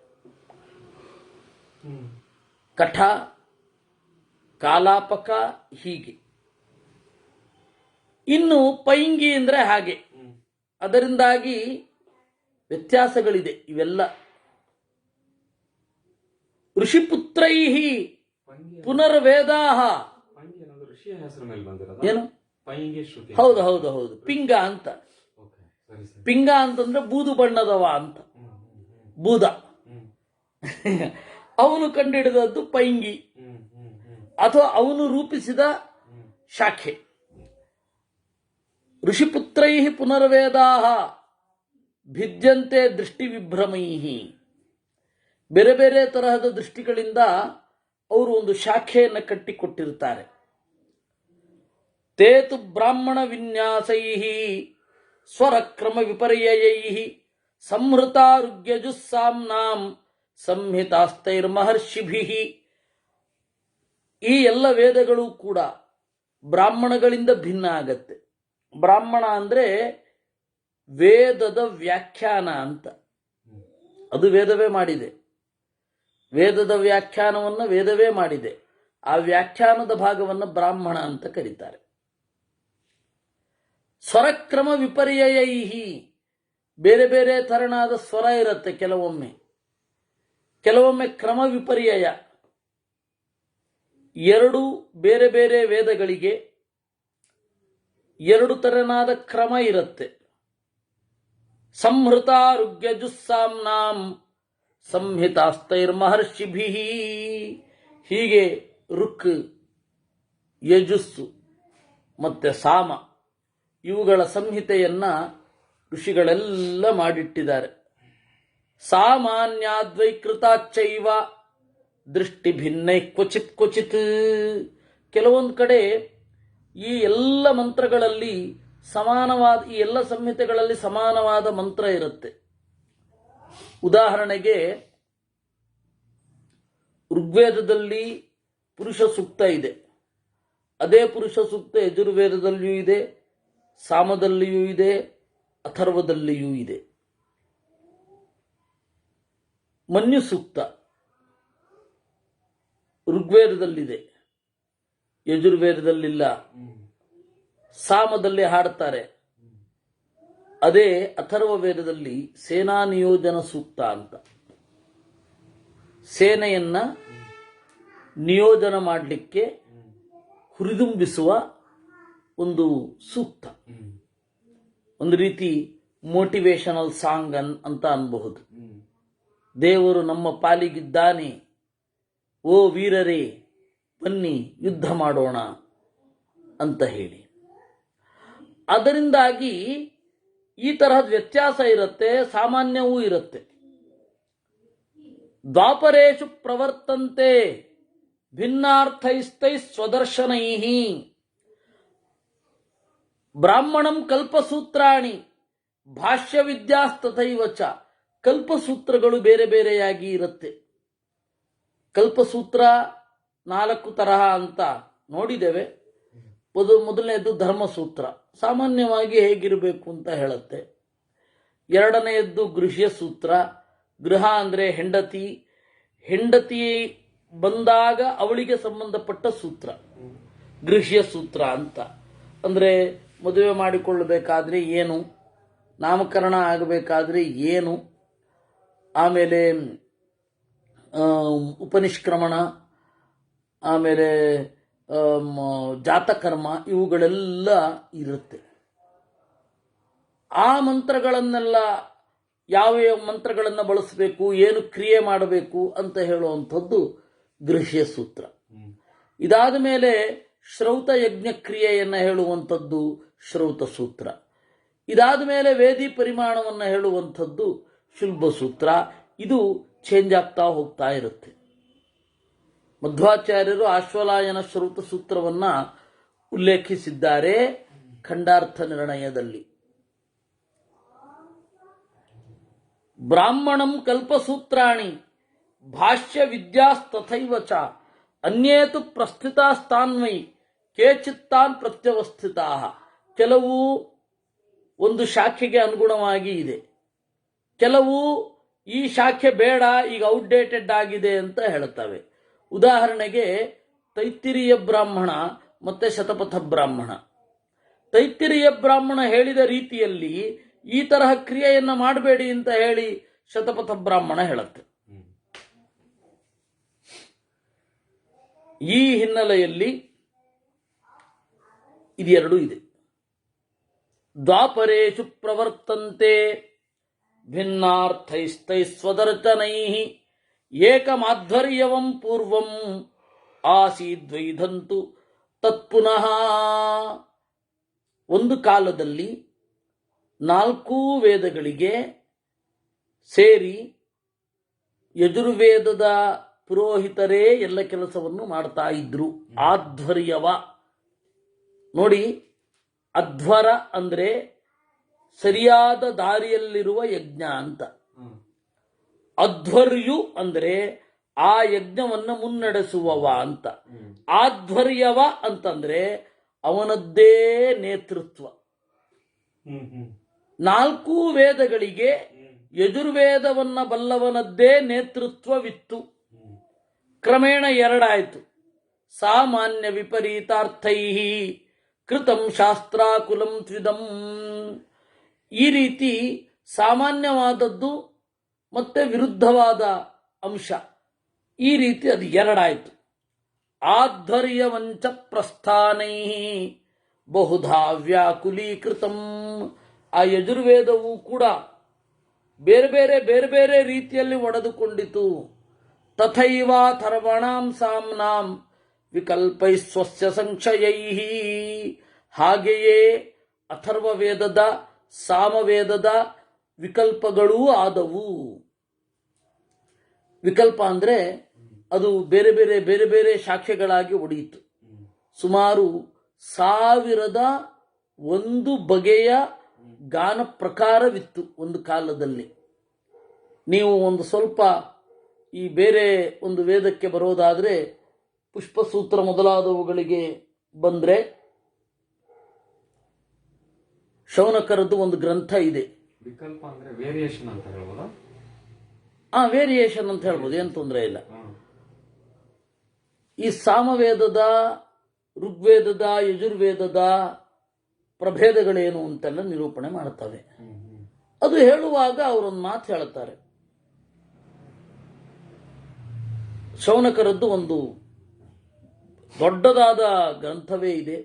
ಕಠ, ಕಾಲಾಪಕ, ಹೀಗೆ. ಇನ್ನು ಪೈಂಗಿ ಅಂದ್ರೆ ಹಾಗೆ. ಅದರಿಂದಾಗಿ ವ್ಯತ್ಯಾಸಗಳಿದೆ ಇವೆಲ್ಲ. ಋಷಿಪುತ್ರೈ ಪುನರ್ವೇದಾ. ಏನು? ಹೌದು ಹೌದು ಹೌದು, ಪಿಂಗ ಅಂತ. ಪಿಂಗ ಅಂತಂದ್ರೆ ಬೂದು ಬಣ್ಣದವ ಅಂತ. ಬೂದ ಅವನು ಕಂಡುಹಿಡಿದದ್ದು ಪೈಂಗಿ, ಅಥವಾ ಅವನು ರೂಪಿಸಿದ ಶಾಖೆ. ಋಷಿಪುತ್ರೈ ಪುನರ್ವೇದಾ ಭಿದ್ಯಂತೆ ದೃಷ್ಟಿ ವಿಭ್ರಮೈ. ಬೇರೆ ಬೇರೆ ತರಹದ ದೃಷ್ಟಿಗಳಿಂದ ಅವರು ಒಂದು ಶಾಖೆಯನ್ನು ಕಟ್ಟಿಕೊಟ್ಟಿರ್ತಾರೆ. ತೇತು ಬ್ರಾಹ್ಮಣ ವಿನ್ಯಾಸೈ ಸ್ವರಕ್ರಮ ವಿಪರ್ಯಯೈ ಸಂಹೃತಾರುಗ್ಯಜುಸ್ಸಾಮ್ನಾಂ ಸಂಹಿತಾಸ್ತೈರ್ಮಹರ್ಷಿಭಿ. ಈ ಎಲ್ಲ ವೇದಗಳು ಕೂಡ ಬ್ರಾಹ್ಮಣಗಳಿಂದ ಭಿನ್ನ ಆಗತ್ತೆ. ಬ್ರಾಹ್ಮಣ ಅಂದ್ರೆ ವೇದದ ವ್ಯಾಖ್ಯಾನ ಅಂತ. ಅದು ವೇದವೇ ಮಾಡಿದೆ. ವೇದದ ವ್ಯಾಖ್ಯಾನವನ್ನು ವೇದವೇ ಮಾಡಿದೆ. ಆ ವ್ಯಾಖ್ಯಾನದ ಭಾಗವನ್ನು ಬ್ರಾಹ್ಮಣ ಅಂತ ಕರೀತಾರೆ. ಸ್ವರಕ್ರಮ ವಿಪರ್ಯಯೈ, ಬೇರೆ ಬೇರೆ ತರನಾದ ಸ್ವರ ಇರುತ್ತೆ. ಕೆಲವೊಮ್ಮೆ ಕ್ರಮ ವಿಪರ್ಯಯ. 2 ಬೇರೆ ಬೇರೆ ವೇದಗಳಿಗೆ 2 ತರನಾದ ಕ್ರಮ ಇರುತ್ತೆ. ಸಂಹೃತಾರುಗ್ಯಜುಸ್ಸಾಮ್ನಾಂ ಸಂಹಿತಾಸ್ತೈರ್ಮಹರ್ಷಿಭಿ. ಹೀಗೆ ಋಕ್, ಯಜುಸ್ಸು ಮತ್ತೆ ಸಾಮ ಇವುಗಳ ಸಂಹಿತೆಯನ್ನ ಋಷಿಗಳೆಲ್ಲ ಮಾಡಿಟ್ಟಿದ್ದಾರೆ. ಸಾಮಾನ್ಯಾದ್ವೈಕೃತಾಚ್ಚೈವ ದೃಷ್ಟಿ ಭಿನ್ನೈ ಕ್ವಚಿತ್ ಕ್ವಚಿತ್. ಕೆಲವೊಂದು ಕಡೆ ಈ ಎಲ್ಲ ಮಂತ್ರಗಳಲ್ಲಿ ಸಮಾನವಾದ, ಈ ಎಲ್ಲ ಸಂಹಿತೆಗಳಲ್ಲಿ ಸಮಾನವಾದ ಮಂತ್ರ ಇರುತ್ತೆ. ಉದಾಹರಣೆಗೆ ಋಗ್ವೇದದಲ್ಲಿ ಪುರುಷ ಸೂಕ್ತ ಇದೆ. ಅದೇ ಪುರುಷ ಸೂಕ್ತ ಯಜುರ್ವೇದದಲ್ಲಿಯೂ ಇದೆ, ಸಾಮದಲ್ಲಿಯೂ ಇದೆ, ಅಥರ್ವದಲ್ಲಿಯೂ ಇದೆ. ಮನ್ಯು ಸೂಕ್ತ ಋಗ್ವೇದದಲ್ಲಿದೆ, ಯಜುರ್ವೇದದಲ್ಲಿಲ್ಲ. ಸಾಮದಲ್ಲಿ ಹಾಡ್ತಾರೆ. ಅದೇ ಅಥರ್ವ ವೇದದಲ್ಲಿ ಸೇನಾ ನಿಯೋಜನ ಸೂಕ್ತ ಅಂತ. ಸೇನೆಯನ್ನ ನಿಯೋಜನ ಮಾಡಲಿಕ್ಕೆ ಹುರಿದುಂಬಿಸುವ ಒಂದು ಸೂಕ್ತ. ಒಂದು ರೀತಿ ಮೋಟಿವೇಶನಲ್ ಸಾಂಗ್ ಅಂತ ಅನ್ಬಹುದು. ದೇವರು ನಮ್ಮ ಪಾಲಿಗಿದ್ದಾನೆ ಓ ವೀರರೇ ಬನ್ನಿ ಯುದ್ಧ ಮಾಡೋಣ ಅಂತ ಹೇಳಿ. ಅದರಿಂದಾಗಿ ಈ ತರಹದ ವ್ಯತ್ಯಾಸ ಇರುತ್ತೆ, ಸಾಮಾನ್ಯವೂ ಇರುತ್ತೆ. ದ್ವಾಪರೇಶು ಪ್ರವರ್ತಂತೆ ಭಿನ್ನಾರ್ಥೈಸ್ತೈ ಸ್ವದರ್ಶನೈ ಬ್ರಾಹ್ಮಣಂ ಕಲ್ಪಸೂತ್ರಾಣಿ ಭಾಷ್ಯ ವಿದ್ಯಾಸ್ತಥೈವ ಚ. ಕಲ್ಪಸೂತ್ರಗಳು ಬೇರೆ ಬೇರೆಯಾಗಿ ಇರುತ್ತೆ. ಕಲ್ಪಸೂತ್ರ 4 ತರಹ ಅಂತ ನೋಡಿದ್ದೇವೆ. ಮೊದಲನೆಯದ್ದು ಧರ್ಮಸೂತ್ರ, ಸಾಮಾನ್ಯವಾಗಿ ಹೇಗಿರಬೇಕು ಅಂತ ಹೇಳುತ್ತೆ. ಎರಡನೆಯದ್ದು ಗೃಹ್ಯ ಸೂತ್ರ. ಗೃಹ ಅಂದರೆ ಹೆಂಡತಿ, ಹೆಂಡತಿ ಬಂದಾಗ ಅವಳಿಗೆ ಸಂಬಂಧಪಟ್ಟ ಸೂತ್ರ ಗೃಹ್ಯ ಸೂತ್ರ ಅಂತ. ಅಂದರೆ ಮದುವೆ ಮಾಡಿಕೊಳ್ಳಬೇಕಾದ್ರೆ ಏನು, ನಾಮಕರಣ ಆಗಬೇಕಾದ್ರೆ ಏನು, ಆಮೇಲೆ ಉಪನಿಷ್ಕ್ರಮಣ, ಆಮೇಲೆ ಜಾತಕರ್ಮ, ಇವುಗಳೆಲ್ಲ ಇರುತ್ತೆ. ಆ ಮಂತ್ರಗಳನ್ನೆಲ್ಲ ಯಾವ ಮಂತ್ರಗಳನ್ನು ಬಳಸಬೇಕು, ಏನು ಕ್ರಿಯೆ ಮಾಡಬೇಕು ಅಂತ ಹೇಳುವಂಥದ್ದು ಗೃಹ್ಯ ಸೂತ್ರ. ಇದಾದ ಮೇಲೆ ಶ್ರೌತ ಯಜ್ಞ ಕ್ರಿಯೆಯನ್ನು ಹೇಳುವಂಥದ್ದು ಶ್ರೌತ ಸೂತ್ರ. ಇದಾದ ಮೇಲೆ ವೇದಿ ಪರಿಮಾಣವನ್ನು ಹೇಳುವಂಥದ್ದು ಶುಲ್ಬ ಸೂತ್ರ. ಇದು ಚೇಂಜ್ ಆಗ್ತಾ ಹೋಗ್ತಾ ಇರುತ್ತೆ. ಮಧ್ವಾಚಾರ್ಯರು ಆಶ್ವಲಾಯನ ಶ್ರೌತ ಸೂತ್ರವನ್ನ ಉಲ್ಲೇಖಿಸಿದ್ದಾರೆ ಖಂಡಾರ್ಥ ನಿರ್ಣಯದಲ್ಲಿ. ಬ್ರಾಹ್ಮಣಂ ಕಲ್ಪಸೂತ್ರಾಣಿ ಭಾಷ್ಯ ವಿದ್ಯಾಸ್ತಥೈವ ಚ ಅನ್ಯೇತು ಪ್ರಸ್ಥಿತಾಸ್ತಾನ್ವೈ ಕೇಚಿತ್ತಾನ್ ಪ್ರತ್ಯವಸ್ಥಿತಾ. ಕೆಲವು ಒಂದು ಶಾಖೆಗೆ ಅನುಗುಣವಾಗಿ ಇದೆ, ಕೆಲವು ಈ ಶಾಖೆ ಬೇಡ, ಈಗ ಔಟ್ಡೇಟೆಡ್ ಆಗಿದೆ ಅಂತ ಹೇಳ್ತವೆ. ಉದಾಹರಣೆಗೆ ತೈತ್ತಿರೀಯ ಬ್ರಾಹ್ಮಣ ಮತ್ತೆ ಶತಪಥ ಬ್ರಾಹ್ಮಣ. ತೈತ್ತಿರೀಯ ಬ್ರಾಹ್ಮಣ ಹೇಳಿದ ರೀತಿಯಲ್ಲಿ ಈ ತರಹ ಕ್ರಿಯೆಯನ್ನ ಮಾಡಬೇಡಿ ಅಂತ ಹೇಳಿ ಶತಪಥ ಬ್ರಾಹ್ಮಣ ಹೇಳುತ್ತೆ. ಈ ಹಿನ್ನೆಲೆಯಲ್ಲಿ ಇದೆರಡೂ ಇದೆ. ದ್ವಾಪರೇಶು ಪ್ರವರ್ತಂತೆ ಭಿನ್ನಾರ್ಥೈಸ್ತೈ ಸ್ವದರ್ಶನೈ ಏಕಮಾಧ್ವರ್ಯವಂ ಪೂರ್ವಂ ಆಸೀದ್ವೈಧಂತು ತತ್ಪುನಃ. ಒಂದು ಕಾಲದಲ್ಲಿ 4 ವೇದಗಳಿಗೆ ಸೇರಿ ಯಜುರ್ವೇದದ ಪುರೋಹಿತರೇ ಎಲ್ಲ ಕೆಲಸವನ್ನು ಮಾಡ್ತಾ ಇದ್ರು. ಆಧ್ವರ್ಯವ ನೋಡಿ, ಅಧ್ವರ ಅಂದ್ರೆ ಸರಿಯಾದ ದಾರಿಯಲ್ಲಿರುವ ಯಜ್ಞ ಅಂತ. ಅಧ್ವರ್ಯು ಅಂದ್ರೆ ಆ ಯಜ್ಞವನ್ನು ಮುನ್ನಡೆಸುವವ ಅಂತ. ಆಧ್ವರ್ಯವ ಅಂತಂದ್ರೆ ಅವನದ್ದೇ ನೇತೃತ್ವ. 4 ವೇದಗಳಿಗೆ ಯಜುರ್ವೇದವನ್ನ ಬಲ್ಲವನದ್ದೇ ನೇತೃತ್ವವಿತ್ತು. ಕ್ರಮೇಣ 2 ಆಯಿತು. ಸಾಮಾನ್ಯ ವಿಪರೀತಾರ್ಥೈ ಕೃತಂ ಶಾಸ್ತ್ರಾಕುಲಂ ತ್ವಿದಂ. ಈ ರೀತಿ ಸಾಮಾನ್ಯವಾದದ್ದು ಮತ್ತೆ ವಿರುದ್ಧವಾದ ಅಂಶ, ಈ ರೀತಿ ಅದು 2 ಆಯಿತು. ಆಧ್ವರ್ಯವಂಚ ಪ್ರಸ್ಥಾನೈ ಬಹುಧಾ ವ್ಯಾಕುಲೀಕೃತಂ. ಆ ಯಜುರ್ವೇದವು ಕೂಡ ಬೇರೆ ಬೇರೆ ರೀತಿಯಲ್ಲಿ ಒಡೆದುಕೊಂಡಿತು. ತಥೈವಾಥರ್ವಣಾಂ ಸಾಮ್ನಾಂ ವಿಕಲ್ಪೈ ಸ್ವಸ್ಯ ಸಂಶಯೈ. ಹಾಗೆಯೇ ಅಥರ್ವವೇದದ ಸಾಮವೇದದ ವಿಕಲ್ಪಗಳೂ ಆದವು. ವಿಕಲ್ಪ ಅಂದ್ರೆ ಅದು ಬೇರೆ ಬೇರೆ ಶಾಖೆಗಳಾಗಿ ಒಡೆಯಿತು. ಸುಮಾರು 1001 ಬಗೆಯ ಗಾನ ಪ್ರಕಾರವಿತ್ತು ಒಂದು ಕಾಲದಲ್ಲಿ. ನೀವು ಒಂದು ಸ್ವಲ್ಪ ಈ ಬೇರೆ ಒಂದು ವೇದಕ್ಕೆ ಬರೋದಾದ್ರೆ ಪುಷ್ಪಸೂತ್ರ ಮೊದಲಾದವುಗಳಿಗೆ ಬಂದ್ರೆ ಶೌನಕರದ್ದು ಒಂದು ಗ್ರಂಥ ಇದೆ. ವಿಕಲ್ಪ ಅಂದ್ರೆ ವೇರಿಯೇಷನ್ ಅಂತ ಹೇಳ್ಬೋದಾ? ವೇರಿಯೇಷನ್ ಅಂತ ಹೇಳ್ಬೋದು, ಏನು ತೊಂದರೆ ಇಲ್ಲ. ಈ ಸಾಮವೇದದ, ಋಗ್ವೇದದ, ಯಜುರ್ವೇದದ ಪ್ರಭೇದಗಳೇನು ಅಂತೆಲ್ಲ ನಿರೂಪಣೆ ಮಾಡುತ್ತವೆ. ಅದು ಹೇಳುವಾಗ ಅವರೊಂದು ಮಾತು ಹೇಳುತ್ತಾರೆ. ಶೌನಕರದ್ದು ಒಂದು ದೊಡ್ಡದಾದ ಗ್ರಂಥವೇ ಇದೆ.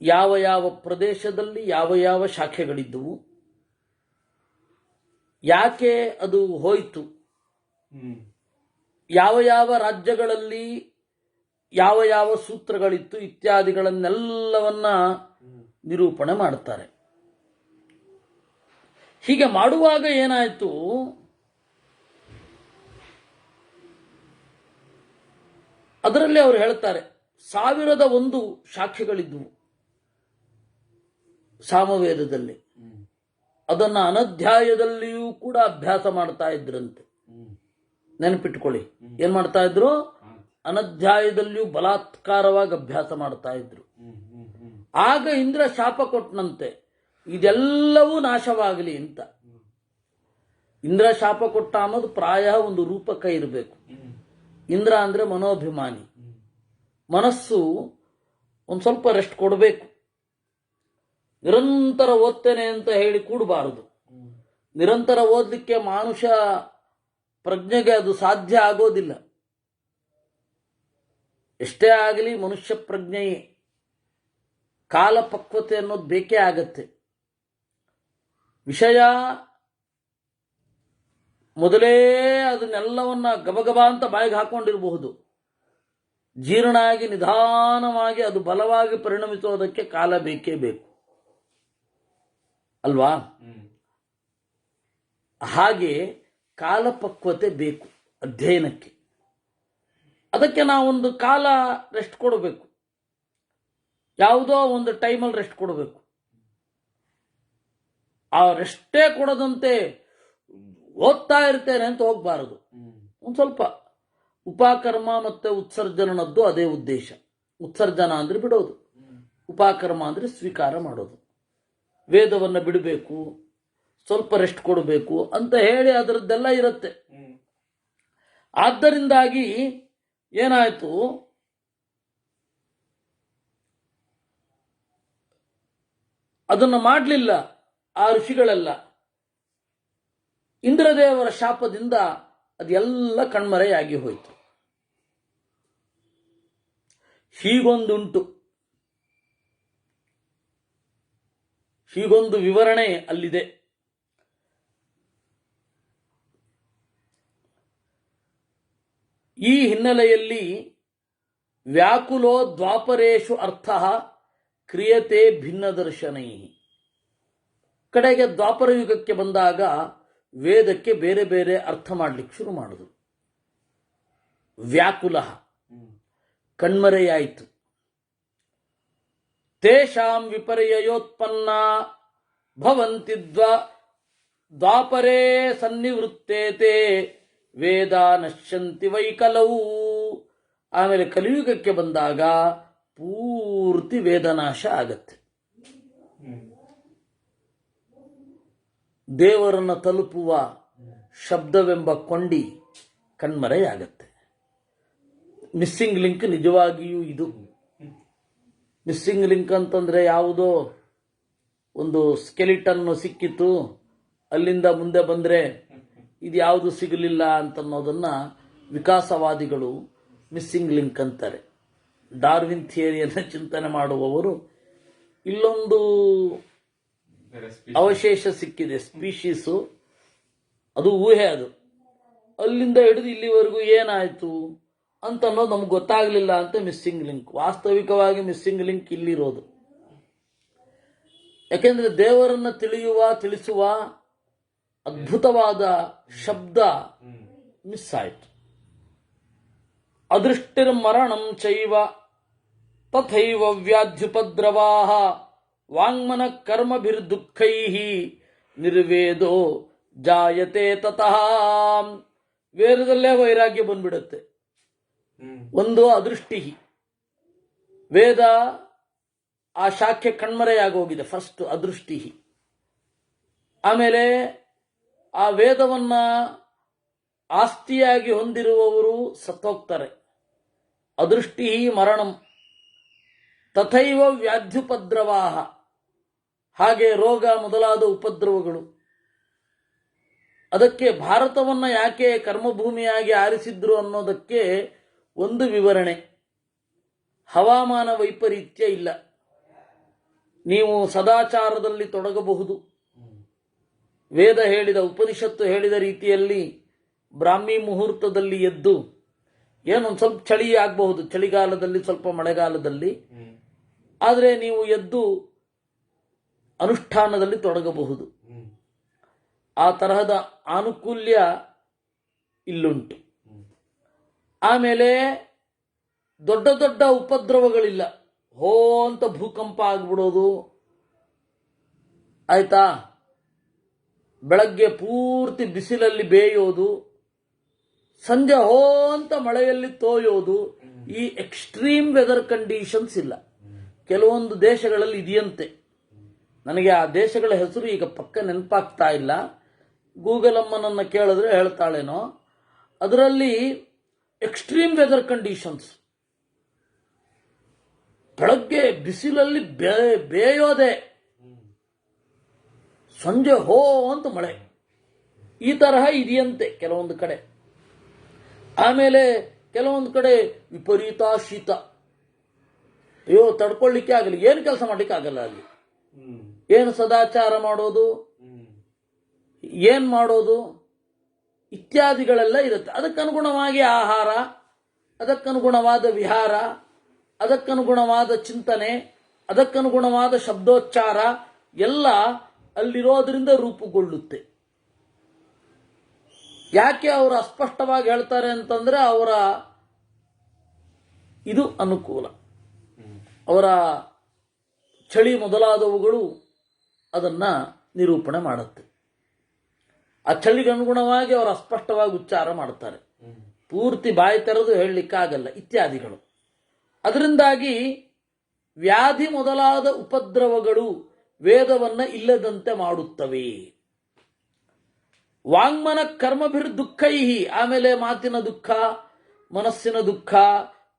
ಯಾವ ಪ್ರದೇಶದಲ್ಲಿ ಯಾವ ಶಾಖೆಗಳಿದ್ದವು, ಯಾಕೆ ಅದು ಹೋಯಿತು, ಯಾವ ಯಾವ ರಾಜ್ಯಗಳಲ್ಲಿ ಯಾವ ಯಾವ ಸೂತ್ರಗಳಿತ್ತು ಇತ್ಯಾದಿಗಳನ್ನೆಲ್ಲವನ್ನ ನಿರೂಪಣೆ ಮಾಡ್ತಾರೆ. ಹೀಗೆ ಮಾಡುವಾಗ ಏನಾಯಿತು, ಅದರಲ್ಲಿ ಅವರು ಹೇಳ್ತಾರೆ 1001 ಶಾಖೆಗಳಿದ್ವು ಸಾಮವೇದದಲ್ಲಿ. ಅದನ್ನ ಅನಧ್ಯಾಯದಲ್ಲಿಯೂ ಕೂಡ ಅಭ್ಯಾಸ ಮಾಡ್ತಾ ಇದ್ರಂತೆ. ನೆನಪಿಟ್ಕೊಳ್ಳಿ, ಏನ್ ಮಾಡ್ತಾ ಇದ್ರು? ಅನಧ್ಯಾಯದಲ್ಲಿಯೂ ಬಲಾತ್ಕಾರವಾಗಿ ಅಭ್ಯಾಸ ಮಾಡ್ತಾ ಇದ್ರು. ಆಗ ಇಂದ್ರ ಶಾಪ ಕೊಟ್ಟನಂತೆ, ಇದೆಲ್ಲವೂ ನಾಶವಾಗಲಿ ಅಂತ. ಇಂದ್ರ ಶಾಪ ಕೊಟ್ಟ ಅನ್ನೋದು ಪ್ರಾಯ ಒಂದು ರೂಪಕ ಇರಬೇಕು. ಇಂದ್ರ ಅಂದ್ರೆ ಮನೋಭಿಮಾನಿ, ಮನಸ್ಸು ಒಂದು ಸ್ವಲ್ಪ ರೆಸ್ಟ್ ಕೊಡಬೇಕು. ನಿರಂತರ ಓದ್ತೇನೆ ಅಂತ ಹೇಳಿ ಕೂಡಬಾರದು. ನಿರಂತರ ಓದಲಿಕ್ಕೆ ಮಾನುಷ ಪ್ರಜ್ಞೆಗೆ ಅದು ಸಾಧ್ಯ ಆಗೋದಿಲ್ಲ. ಎಷ್ಟೇ ಆಗಲಿ ಮನುಷ್ಯ ಪ್ರಜ್ಞೆಯೇ, ಕಾಲಪಕ್ವತೆ ಅನ್ನೋದು ಬೇಕೇ ಆಗತ್ತೆ. ವಿಷಯ ಮೊದಲೇ ಅದನ್ನೆಲ್ಲವನ್ನ ಗಬಗಬ ಅಂತ ಬಾಯಿಗೆ ಹಾಕೊಂಡಿರಬಹುದು. ಜೀರ್ಣ ಆಗಿ ನಿಧಾನವಾಗಿ ಅದು ಬಲವಾಗಿ ಪರಿಣಮಿಸೋದಕ್ಕೆ ಕಾಲ ಬೇಕೇ ಬೇಕು ಅಲ್ವಾ? ಹಾಗೆ ಕಾಲಪಕ್ವತೆ ಬೇಕು ಅಧ್ಯಯನಕ್ಕೆ. ಅದಕ್ಕೆ ನಾವೊಂದು ಕಾಲ ರೆಸ್ಟ್ ಕೊಡಬೇಕು, ಯಾವುದೋ ಒಂದು ಟೈಮಲ್ಲಿ ರೆಸ್ಟ್ ಕೊಡಬೇಕು. ಆ ರೆಸ್ಟೇ ಕೊಡದಂತೆ ಓದ್ತಾ ಇರ್ತೇನೆ ಅಂತ ಹೋಗ್ಬಾರದು. ಒಂದು ಸ್ವಲ್ಪ ಉಪಕರ್ಮ ಮತ್ತೆ ಉತ್ಸರ್ಜನದ್ದು ಅದೇ ಉದ್ದೇಶ. ಉತ್ಸರ್ಜನ ಅಂದ್ರೆ ಬಿಡೋದು, ಉಪಕರ್ಮ ಅಂದ್ರೆ ಸ್ವೀಕಾರ ಮಾಡೋದು. ವೇದವನ್ನ ಬಿಡಬೇಕು, ಸ್ವಲ್ಪ ರೆಸ್ಟ್ ಕೊಡಬೇಕು ಅಂತ ಹೇಳಿ ಅದರದ್ದೆಲ್ಲ ಇರುತ್ತೆ. ಆದ್ದರಿಂದಾಗಿ ಏನಾಯ್ತು, ಅದನ್ನು ಮಾಡಲಿಲ್ಲ ಆ ಋಷಿಗಳೆಲ್ಲ. ಇಂದ್ರದೇವರ ಶಾಪದಿಂದ ಅದೆಲ್ಲ ಕಣ್ಮರೆಯಾಗಿ ಹೋಯಿತು. ಹೀಗೊಂದುಂಟು, ಹೀಗೊಂದು ವಿವರಣೆ ಅಲ್ಲಿದೆ. ಈ ಹಿನ್ನೆಲೆಯಲ್ಲಿ ವ್ಯಾಕುಲೋ ದ್ವಾಪರೇಶು ಅರ್ಥ ಕ್ರಿಯತೆ ಭಿನ್ನ ದರ್ಶನೈ. ಕಡೆಗೆ ದ್ವಾಪರ ಯುಗಕ್ಕೆ ಬಂದಾಗ ವೇದಕ್ಕೆ ಬೇರೆ ಬೇರೆ ಅರ್ಥ ಮಾಡಲಿಕ್ಕೆ ಶುರು ಮಾಡಿದ್ರು. ವ್ಯಾಕುಲ ಕಣ್ಮರೆಯಾಯಿತು. ತೇಷಾಂ ವಿಪರ್ಯಯೋತ್ಪನ್ನ ಭವಂತಿ ದ್ವಾಪರೇ ಸನ್ನಿವೃತ್ತೇತೆ ವೇದ ನಶ್ಯಂತಿ ವೈಕಲವು. ಆಮೇಲೆ ಕಲಿಯುಗಕ್ಕೆ ಬಂದಾಗ ಪೂರ್ತಿ ವೇದನಾಶ ಆಗತ್ತೆ. ದೇವರನ್ನು ತಲುಪುವ ಶಬ್ದವೆಂಬ ಕೊಂಡಿ ಕಣ್ಮರೆಯಾಗತ್ತೆ. ಮಿಸ್ಸಿಂಗ್ ಲಿಂಕ್ ನಿಜವಾಗಿಯೂ ಇದು. ಮಿಸ್ಸಿಂಗ್ ಲಿಂಕ್ ಅಂತಂದ್ರೆ ಯಾವುದೋ ಒಂದು ಸ್ಕೆಲಿಟನ್ ಸಿಕ್ಕಿತು, ಅಲ್ಲಿಂದ ಮುಂದೆ ಬಂದ್ರೆ ಇದು ಯಾವುದು ಸಿಗಲಿಲ್ಲ ಅಂತನ್ನೋದನ್ನ ವಿಕಾಸವಾದಿಗಳು ಮಿಸ್ಸಿಂಗ್ ಲಿಂಕ್ ಅಂತಾರೆ. ಡಾರ್ವಿನ್ ಥಿಯರಿಯನ್ನು ಚಿಂತನೆ ಮಾಡುವವರು ಇಲ್ಲೊಂದು ಅವಶೇಷ ಸಿಕ್ಕಿದೆ, ಸ್ಪೀಶೀಸು, ಅದು ಊಹೆ, ಅದು ಅಲ್ಲಿಂದ ಹಿಡಿದು ಇಲ್ಲಿವರೆಗೂ ಏನಾಯ್ತು ಅಂತ ಅನ್ನೋದು ನಮ್ಗೆ ಗೊತ್ತಾಗ್ಲಿಲ್ಲ ಅಂತ ಮಿಸ್ಸಿಂಗ್ ಲಿಂಕ್. ವಾಸ್ತವಿಕವಾಗಿ ಮಿಸ್ಸಿಂಗ್ ಲಿಂಕ್ ಇಲ್ಲಿರೋದು. ಯಾಕೆಂದ್ರೆ ದೇವರನ್ನ ತಿಳಿಸುವ ಅದ್ಭುತವಾದ ಶಬ್ದ ಮಿಸ್ ಆಯ್ತು. ಅದೃಷ್ಟಿರ್ ಮರಣಂ ಚೈವ ತಥೈವ ವ್ಯಾಧ್ಯುಪದ್ರವಾಹ ವಾಂಗ್ಮನ ಕರ್ಮಭಿರ್ದುಃಖೈ ನಿರ್ವೇದೋ ಜಾಯತೆ ತತಃ. ವೇದದಲ್ಲೇ ವೈರಾಗ್ಯ ಬಂದ್ಬಿಡುತ್ತೆ. ಒಂದು ಅದೃಷ್ಟಿ, ವೇದ ಆ ಶಾಖೆ ಕಣ್ಮರೆಯಾಗೋಗಿದೆ. ಫಸ್ಟ್ ಅದೃಷ್ಟಿ. ಆಮೇಲೆ ಆ ವೇದವನ್ನ ಆಸ್ತಿಯಾಗಿ ಹೊಂದಿರುವವರು ಸತ್ತೋಗ್ತಾರೆ. ಅದೃಷ್ಟಿ ಮರಣಂ. ತಥೈವ ವ್ಯಾಧ್ಯುಪದ್ರವಾಹ, ಹಾಗೆ ರೋಗ ಮೊದಲಾದ ಉಪದ್ರವಗಳು. ಅದಕ್ಕೆ ಭಾರತವನ್ನ ಯಾಕೆ ಕರ್ಮಭೂಮಿಯಾಗಿ ಆರಿಸಿದ್ರು ಅನ್ನೋದಕ್ಕೆ ಒಂದು ವಿವರಣೆ. ಹವಾಮಾನ ವೈಪರೀತ್ಯ ಇಲ್ಲ, ನೀವು ಸದಾಚಾರದಲ್ಲಿ ತೊಡಗಬಹುದು. ವೇದ ಹೇಳಿದ, ಉಪನಿಷತ್ತು ಹೇಳಿದ ರೀತಿಯಲ್ಲಿ ಬ್ರಾಹ್ಮಿ ಮುಹೂರ್ತದಲ್ಲಿ ಎದ್ದು ಏನೊಂದು ಸ್ವಲ್ಪ ಚಳಿ ಆಗಬಹುದು, ಚಳಿಗಾಲದಲ್ಲಿ ಸ್ವಲ್ಪ ಮಳೆಗಾಲದಲ್ಲಿ. ಹ್ಮ್. ಆದರೆ ನೀವು ಎದ್ದು ಅನುಷ್ಠಾನದಲ್ಲಿ ತೊಡಗಬಹುದು. ಹ್ಮ್. ಆ ತರಹದ ಆನುಕೂಲ್ಯ ಇಲ್ಲುಂಟು. ಹ್ಮ್. ಆಮೇಲೆ ದೊಡ್ಡ ದೊಡ್ಡ ಉಪದ್ರವಗಳಿಲ್ಲ. ಹೋ ಅಂತ ಭೂಕಂಪ ಆಗ್ಬಿಡೋದು, ಆಯ್ತಾ, ಬೆಳಗ್ಗೆ ಪೂರ್ತಿ ಬಿಸಿಲಲ್ಲಿ ಬೇಯೋದು, ಸಂಜೆ ಹೋ ಅಂತ ಮಳೆಯಲ್ಲಿ ತೋಯೋದು, ಈ ಎಕ್ಸ್ಟ್ರೀಮ್ ವೆದರ್ ಕಂಡೀಷನ್ಸ್ ಇಲ್ಲ. ಕೆಲವೊಂದು ದೇಶಗಳಲ್ಲಿ ಇದೆಯಂತೆ. ನನಗೆ ಆ ದೇಶಗಳ ಹೆಸರು ಈಗ ಪಕ್ಕ ನೆನಪಾಗ್ತಾ ಇಲ್ಲ. ಗೂಗಲ್ ಅಮ್ಮನನ್ನು ಕೇಳಿದ್ರೆ ಹೇಳ್ತಾಳೇನೋ. ಅದರಲ್ಲಿ ಎಕ್ಸ್ಟ್ರೀಮ್ ವೆದರ್ ಕಂಡೀಷನ್ಸ್, ಬೆಳಗ್ಗೆ ಬಿಸಿಲಲ್ಲಿ ಬೇಯೋದೆ, ಸಂಜೆ ಹೋ ಅಂತ ಮಳೆ, ಈ ತರಹ ಇದೆಯಂತೆ ಕೆಲವೊಂದು ಕಡೆ. ಆಮೇಲೆ ಕೆಲವೊಂದು ಕಡೆ ವಿಪರೀತ ಶೀತ, ಅಯ್ಯೋ ತಡ್ಕೊಳ್ಳಿಕ್ಕೆ ಆಗಲ್ಲ, ಏನು ಕೆಲಸ ಮಾಡ್ಲಿಕ್ಕೆ ಆಗಲ್ಲ ಅಲ್ಲಿ. ಏನು ಸದಾಚಾರ ಮಾಡೋದು, ಏನ್ ಮಾಡೋದು ಇತ್ಯಾದಿಗಳೆಲ್ಲ ಇರುತ್ತೆ. ಅದಕ್ಕನುಗುಣವಾಗಿ ಆಹಾರ, ಅದಕ್ಕನುಗುಣವಾದ ವಿಹಾರ, ಅದಕ್ಕನುಗುಣವಾದ ಚಿಂತನೆ, ಅದಕ್ಕನುಗುಣವಾದ ಶಬ್ದೋಚ್ಚಾರ ಎಲ್ಲ ಅಲ್ಲಿರೋದ್ರಿಂದ ರೂಪುಗೊಳ್ಳುತ್ತೆ. ಯಾಕೆ ಅವರು ಅಸ್ಪಷ್ಟವಾಗಿ ಹೇಳ್ತಾರೆ ಅಂತಂದ್ರೆ ಅವರ ಇದು ಅನುಕೂಲ, ಅವರ ಚಳಿ ಮೊದಲಾದವುಗಳು ಅದನ್ನ ನಿರೂಪಣೆ ಮಾಡುತ್ತೆ. ಆ ಚಳಿಗೆ ಅನುಗುಣವಾಗಿ ಅವರು ಅಸ್ಪಷ್ಟವಾಗಿ ಉಚ್ಚಾರ ಮಾಡ್ತಾರೆ, ಪೂರ್ತಿ ಬಾಯಿ ತೆರೆದು ಹೇಳಲಿಕ್ಕಾಗಲ್ಲ ಇತ್ಯಾದಿಗಳು. ಅದರಿಂದಾಗಿ ವ್ಯಾಧಿ ಮೊದಲಾದ ಉಪದ್ರವಗಳು ವೇದವನ್ನ ಇಲ್ಲದಂತೆ ಮಾಡುತ್ತವೆ. ವಾಂಗ್ಮನ ಕರ್ಮಭಿರ್ ದುಃಖೈಹಿ, ಆಮೇಲೆ ಮಾತಿನ ದುಃಖ, ಮನಸ್ಸಿನ ದುಃಖ,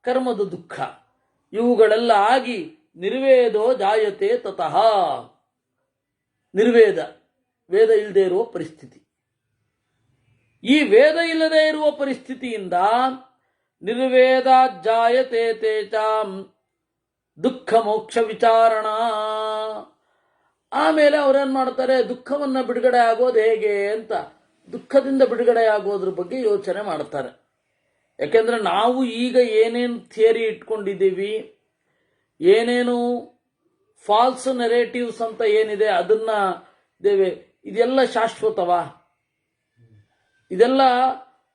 ಕರ್ಮದ ದುಃಖ ಇವುಗಳೆಲ್ಲ ಆಗಿ ನಿರ್ವೇದೋ ಜಾಯತೆ ತತಃ. ನಿರ್ವೇದ, ವೇದ ಇಲ್ಲದೆ ಇರುವ ಪರಿಸ್ಥಿತಿ. ಈ ವೇದ ಇಲ್ಲದೆ ಇರುವ ಪರಿಸ್ಥಿತಿಯಿಂದ ನಿರ್ವೇದ ಜಾಯತೆ ತೇಚಾಂ ದುಃಖ ಮೋಕ್ಷ ವಿಚಾರಣ. ಆಮೇಲೆ ಅವರೇನ್ ಮಾಡ್ತಾರೆ, ದುಃಖವನ್ನ ಬಿಡುಗಡೆ ಆಗೋದು ಹೇಗೆ ಅಂತ, ದುಃಖದಿಂದ ಬಿಡುಗಡೆ ಆಗೋದ್ರ ಬಗ್ಗೆ ಯೋಚನೆ ಮಾಡ್ತಾರೆ. ಯಾಕೆಂದ್ರೆ ನಾವು ಈಗ ಏನೇನು ಥಿಯರಿ ಇಟ್ಕೊಂಡಿದ್ದೀವಿ, ಏನೇನು ಫಾಲ್ಸ್ ನೆರೇಟಿವ್ಸ್ ಅಂತ ಏನಿದೆ ಅದನ್ನ ಇದೆಲ್ಲ ಶಾಶ್ವತವಾ? ಇದೆಲ್ಲ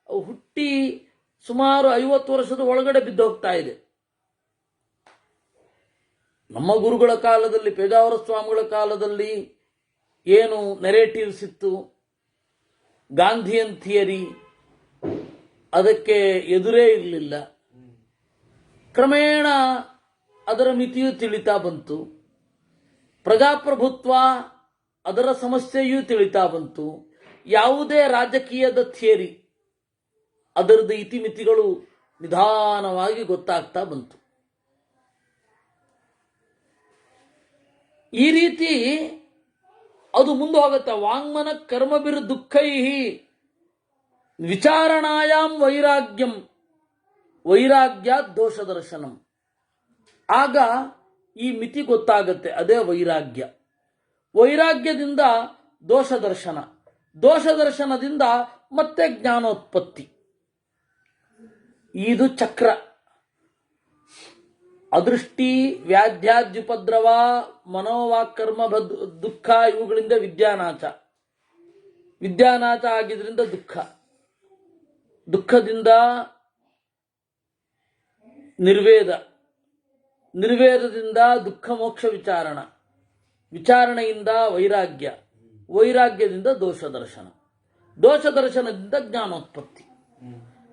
ಹುಟ್ಟಿ ಸುಮಾರು 50 ವರ್ಷದ ಒಳಗಡೆ ಬಿದ್ದು ಹೋಗ್ತಾ ಇದೆ. ನಮ್ಮ ಗುರುಗಳ ಕಾಲದಲ್ಲಿ, ಪೇಜಾವರ ಸ್ವಾಮಿಗಳ ಕಾಲದಲ್ಲಿ ಏನು ನೆರೇಟಿವ್ಸ್ ಇತ್ತು, ಗಾಂಧಿಯನ್ ಥಿಯರಿ, ಅದಕ್ಕೆ ಎದುರೇ ಇರಲಿಲ್ಲ. ಕ್ರಮೇಣ ಅದರ ಮಿತಿಯು ತಿಳಿತಾ ಬಂತು. ಪ್ರಜಾಪ್ರಭುತ್ವ, ಅದರ ಸಮಸ್ಯೆಯೂ ತಿಳಿತಾ ಬಂತು. ಯಾವುದೇ ರಾಜಕೀಯದ ಥಿಯರಿ, ಅದರದ್ದು ಇತಿಮಿತಿಗಳು ನಿಧಾನವಾಗಿ ಗೊತ್ತಾಗ್ತಾ ಬಂತು. ಈ ರೀತಿ ಅದು ಮುಂದೆ ಹೋಗುತ್ತೆ. ವಾಂಗ್ಮನ ಕರ್ಮಭಿರ್ ದುಃಖೈಹಿ ವಿಚಾರಣಾಯಾಮ್ ವೈರಾಗ್ಯಂ, ವೈರಾಗ್ಯ ದೋಷ ದರ್ಶನಂ. ಆಗ ಈ ಮಿತಿ ಗೊತ್ತಾಗತ್ತೆ, ಅದೇ ವೈರಾಗ್ಯ. ವೈರಾಗ್ಯದಿಂದ ದೋಷ ದರ್ಶನ, ದೋಷ ದರ್ಶನದಿಂದ ಮತ್ತೆ ಜ್ಞಾನೋತ್ಪತ್ತಿ. ಇದು ಚಕ್ರ. ಅದೃಷ್ಟಿ, ವ್ಯಾಧ್ಯಾದ್ಯುಪದ್ರವ, ಮನೋವಾಕರ್ಮ ದುಃಖ ಇವುಗಳಿಂದ ವಿದ್ಯಾನಾಚ, ವಿದ್ಯಾನಾಚ ಆಗಿದ್ರಿಂದ ದುಃಖ, ದುಃಖದಿಂದ ನಿರ್ವೇದ, ನಿರ್ವೇದದಿಂದ ದುಃಖ ಮೋಕ್ಷ ವಿಚಾರಣ, ವಿಚಾರಣೆಯಿಂದ ವೈರಾಗ್ಯ, ವೈರಾಗ್ಯದಿಂದ ದೋಷ ದರ್ಶನ, ದೋಷ ದರ್ಶನದಿಂದ ಜ್ಞಾನೋತ್ಪತ್ತಿ.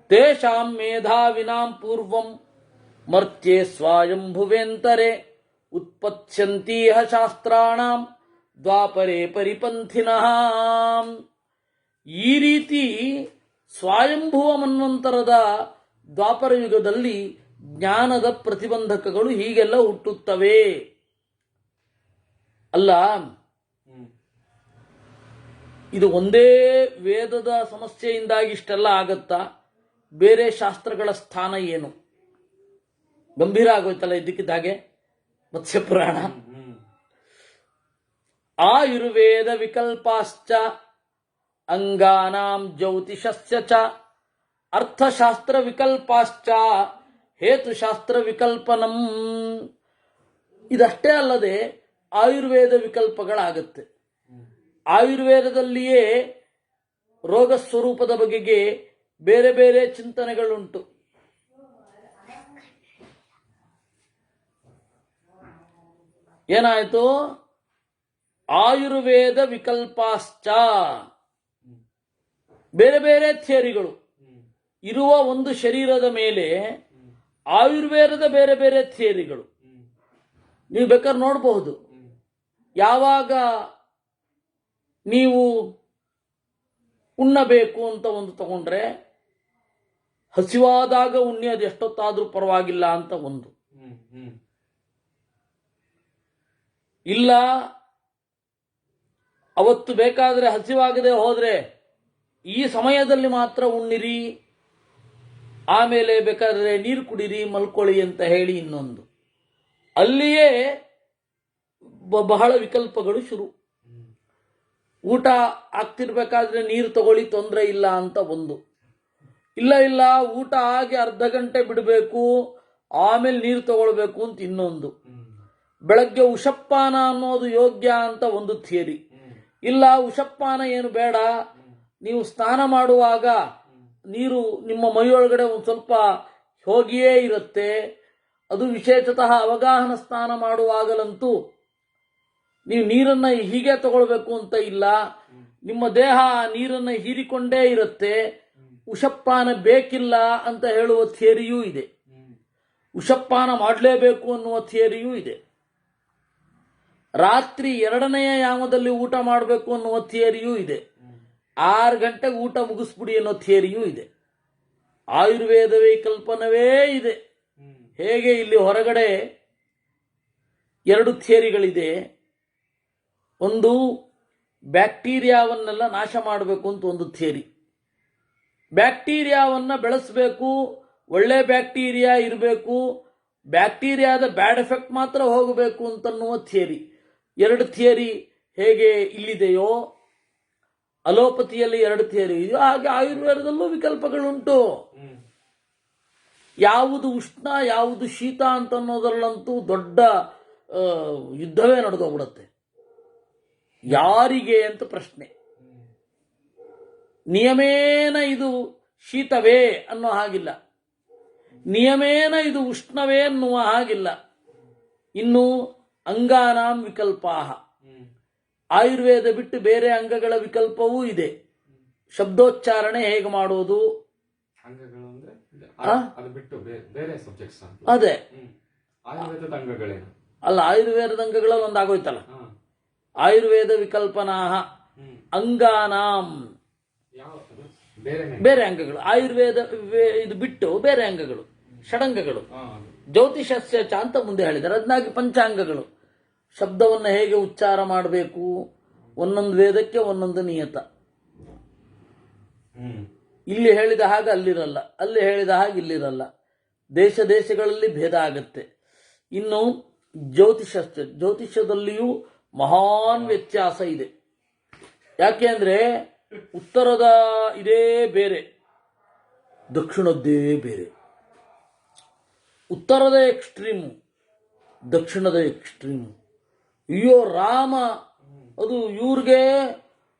ತೇಷಾಂ ಮೇಧಾವಿನಾಂ ಪೂರ್ವಂ ಮರ್ತ್ಯೆ ಸ್ವಾಯಂಭುವೇಂತರೆ ಉತ್ಪತ್ಸ್ಯಂತೀಹ ಶಾಸ್ತ್ರಾಣಾಂ ದ್ವಾಪರೇ ಪರಿಪಂಥಿನಃ. ಈ ರೀತಿ ಸ್ವಯಂಭುವ ಮನ್ವಂತರದ ದ್ವಾಪರ ಯುಗದಲ್ಲಿ ಜ್ಞಾನದ ಪ್ರತಿಬಂಧಕಗಳು ಹೀಗೆಲ್ಲ ಹುಟ್ಟುತ್ತವೆ. ಅಲ್ಲ, ಇದು ಒಂದೇ ವೇದದ ಸಮಸ್ಯೆಯಿಂದಾಗಿ ಇಷ್ಟೆಲ್ಲ ಆಗತ್ತಾ? ಬೇರೆ ಶಾಸ್ತ್ರಗಳ ಸ್ಥಾನ ಏನು? ಗಂಭೀರ ಆಗೋಯ್ತಲ್ಲ ಇದ್ದಕ್ಕಿದ್ದಾಗೆ ಮತ್ಸ್ಯ ಪುರಾಣ. ಆಯುರ್ವೇದ ವಿಕಲ್ಪಾಶ್ಚ ಅಂಗಾನಾಂ ಜ್ಯೋತಿಷಸ್ಯ ಚ ಅರ್ಥಶಾಸ್ತ್ರ ವಿಕಲ್ಪಾಶ್ಚ ಹೇತುಶಾಸ್ತ್ರ ವಿಕಲ್ಪನಂ. ಇದಷ್ಟೇ ಅಲ್ಲದೆ ಆಯುರ್ವೇದ ವಿಕಲ್ಪಗಳಾಗತ್ತೆ. ಆಯುರ್ವೇದದಲ್ಲಿಯೇ ರೋಗ ಸ್ವರೂಪದ ಬಗೆಗೆ ಬೇರೆ ಬೇರೆ ಚಿಂತನೆಗಳುಂಟು. ಏನಾಯಿತು? ಆಯುರ್ವೇದ ವಿಕಲ್ಪಾಶ್ಚ, ಬೇರೆ ಬೇರೆ ಥಿಯರಿಗಳು ಇರುವ ಒಂದು ಶರೀರದ ಮೇಲೆ ಆಯುರ್ವೇದದ ಬೇರೆ ಬೇರೆ ಥಿಯರಿಗಳು. ನೀವು ಬೇಕಾದ್ರೆ ನೋಡಬಹುದು. ಯಾವಾಗ ನೀವು ಉಣ್ಣಬೇಕು ಅಂತ ಒಂದು ತಗೊಂಡ್ರೆ ಹಸಿವಾದಾಗ ಉಣ್ಣಿ ಅದು ಎಷ್ಟೊತ್ತಾದ್ರೂ ಪರವಾಗಿಲ್ಲ ಅಂತ ಒಂದು. ಇಲ್ಲ ಅವತ್ತು ಬೇಕಾದ್ರೆ ಹಸಿವಾಗದೆ ಹೋದ್ರೆ ಈ ಸಮಯದಲ್ಲಿ ಮಾತ್ರ ಉಣ್ಣಿರಿ, ಆಮೇಲೆ ಬೇಕಾದ್ರೆ ನೀರು ಕುಡಿರಿ, ಮಲ್ಕೊಳ್ಳಿ ಅಂತ ಹೇಳಿ ಇನ್ನೊಂದು. ಅಲ್ಲಿಯೇ ಬಹಳ ವಿಕಲ್ಪಗಳು ಶುರು. ಊಟ ಆಗ್ತಿರ್ಬೇಕಾದ್ರೆ ನೀರು ತಗೊಳ್ಳಿ, ತೊಂದರೆ ಇಲ್ಲ ಅಂತ ಒಂದು. ಇಲ್ಲ ಊಟ ಆಗಿ ಅರ್ಧ ಗಂಟೆ ಬಿಡಬೇಕು, ಆಮೇಲೆ ನೀರು ತಗೊಳ್ಬೇಕು ಅಂತ ಇನ್ನೊಂದು. ಬೆಳಗ್ಗೆ ಉಷಪಾನ ಅನ್ನೋದು ಯೋಗ್ಯ ಅಂತ ಒಂದು ಥಿಯರಿ. ಇಲ್ಲ ಉಷಪಾನ ಏನು ಬೇಡ, ನೀವು ಸ್ನಾನ ಮಾಡುವಾಗ ನೀರು ನಿಮ್ಮ ಮೈಯೊಳಗಡೆ ಒಂದು ಸ್ವಲ್ಪ ಹೋಗಿಯೇ ಇರುತ್ತೆ. ಅದು ವಿಶೇಷತಃ ಅವಗಾಹನ ಸ್ನಾನ ಮಾಡುವಾಗಲಂತೂ ನೀವು ನೀರನ್ನು ಹೀಗೆ ತಗೊಳ್ಬೇಕು ಅಂತ ಇಲ್ಲ, ನಿಮ್ಮ ದೇಹ ನೀರನ್ನು ಹೀರಿಕೊಂಡೇ ಇರುತ್ತೆ. ಉಷಪಾನ ಬೇಕಿಲ್ಲ ಅಂತ ಹೇಳುವ ಥಿಯರಿಯೂ ಇದೆ. ಉಷಪಾನ ಮಾಡಲೇಬೇಕು ಅನ್ನುವ ಥಿಯರಿಯೂ ಇದೆ. ರಾತ್ರಿ 2ನೆಯ ಯಾಮದಲ್ಲಿ ಊಟ ಮಾಡಬೇಕು ಅನ್ನುವ ಥಿಯರಿಯೂ ಇದೆ. 6 ಗಂಟೆಗೆ ಊಟ ಮುಗಿಸ್ಬಿಡಿ ಅನ್ನೋ ಥಿಯರಿಯೂ ಇದೆ. ಆಯುರ್ವೇದವೇ ಕಲ್ಪನವೇ ಇದೆ. ಹೇಗೆ ಇಲ್ಲಿ ಹೊರಗಡೆ 2 ಥಿಯರಿಗಳಿದೆ. ಒಂದು ಬ್ಯಾಕ್ಟೀರಿಯಾವನ್ನೆಲ್ಲ ನಾಶ ಮಾಡಬೇಕು ಅಂತ ಒಂದು ಥಿಯರಿ. ಬ್ಯಾಕ್ಟೀರಿಯಾವನ್ನ ಬೆಳೆಸಬೇಕು, ಒಳ್ಳೆ ಬ್ಯಾಕ್ಟೀರಿಯಾ ಇರಬೇಕು, ಬ್ಯಾಕ್ಟೀರಿಯಾದ ಬ್ಯಾಡ್ ಎಫೆಕ್ಟ್ ಮಾತ್ರ ಹೋಗಬೇಕು ಅಂತನ್ನುವ ಥಿಯರಿ. 2 ಥಿಯರಿ ಹೇಗೆ ಇಲ್ಲಿದೆಯೋ ಅಲೋಪತಿಯಲ್ಲಿ 2 ಥಿಯರಿ ಇದೆಯೋ ಹಾಗೆ ಆಯುರ್ವೇದದಲ್ಲೂ ವಿಕಲ್ಪಗಳುಂಟು. ಯಾವುದು ಉಷ್ಣ ಯಾವುದು ಶೀತ ಅಂತನ್ನೋದ್ರಲ್ಲಂತೂ ದೊಡ್ಡ ಯುದ್ಧವೇ ನಡೆದೋಗ್ಬಿಡತ್ತೆ. ಯಾರಿಗೆ ಅಂತ ಪ್ರಶ್ನೆ. ನಿಯಮೇನ ಇದು ಶೀತವೇ ಅನ್ನೋ ಹಾಗಿಲ್ಲ, ನಿಯಮೇನ ಇದು ಉಷ್ಣವೇ ಅನ್ನುವ ಹಾಗಿಲ್ಲ. ಇನ್ನು ಅಂಗಾನಾಂ ವಿಕಲ್ಪಾಹ, ಆಯುರ್ವೇದ ಬಿಟ್ಟು ಬೇರೆ ಅಂಗಗಳ ವಿಕಲ್ಪವೂ ಇದೆ. ಶಬ್ದೋಚ್ಚಾರಣೆ ಹೇಗೆ ಮಾಡೋದು, ಅಂಗಗಳು ಅಂದ್ರೆ ಅದು ಬಿಟ್ಟು ಬೇರೆ ಸಬ್ಜೆಕ್ಟ್ಸ್ ಅದೇ ಆಯುರ್ವೇದದ ಅಂಗಗಳೇನು ಅಲ್ಲ, ಆಯುರ್ವೇದದ ಅಂಗಗಳಲ್ಲಿ ಒಂದಾಗೋಯ್ತಲ್ಲ. ಆಯುರ್ವೇದ ವಿಕಲ್ಪನಾಹ ಅಂಗಾನಾಂ, ಬೇರೆ ಅಂಗಗಳು. ಆಯುರ್ವೇದ ಇದು ಬಿಟ್ಟು ಬೇರೆ ಅಂಗಗಳು, ಷಡಂಗಗಳು. ಜ್ಯೋತಿಷಸ್ಯ ಚ ಅಂತ ಮುಂದೆ ಹೇಳಿದ್ದಾರೆ. ಅದನ್ನಾಗಿ ಪಂಚಾಂಗಗಳು. ಶಬ್ದವನ್ನು ಹೇಗೆ ಉಚ್ಚಾರ ಮಾಡಬೇಕು, ಒಂದೊಂದು ವೇದಕ್ಕೆ ಒಂದೊಂದು ನಿಯತ. ಇಲ್ಲಿ ಹೇಳಿದ ಹಾಗೆ ಅಲ್ಲಿರಲ್ಲ, ಅಲ್ಲಿ ಹೇಳಿದ ಹಾಗೆ ಇಲ್ಲಿರಲ್ಲ. ದೇಶ ದೇಶಗಳಲ್ಲಿ ಭೇದ ಆಗತ್ತೆ. ಇನ್ನು ಜ್ಯೋತಿಷದಲ್ಲಿಯೂ ಮಹಾನ್ ವ್ಯತ್ಯಾಸ ಇದೆ. ಯಾಕೆ ಅಂದ್ರೆ ಉತ್ತರದ ಇದೇ ಬೇರೆ, ದಕ್ಷಿಣದ್ದೇ ಬೇರೆ. ಉತ್ತರದ ಎಕ್ಸ್ಟ್ರೀಮು, ದಕ್ಷಿಣದ ಎಕ್ಸ್ಟ್ರೀಮು. ಅಯ್ಯೋ ರಾಮ ಅದು ಇವ್ರಿಗೆ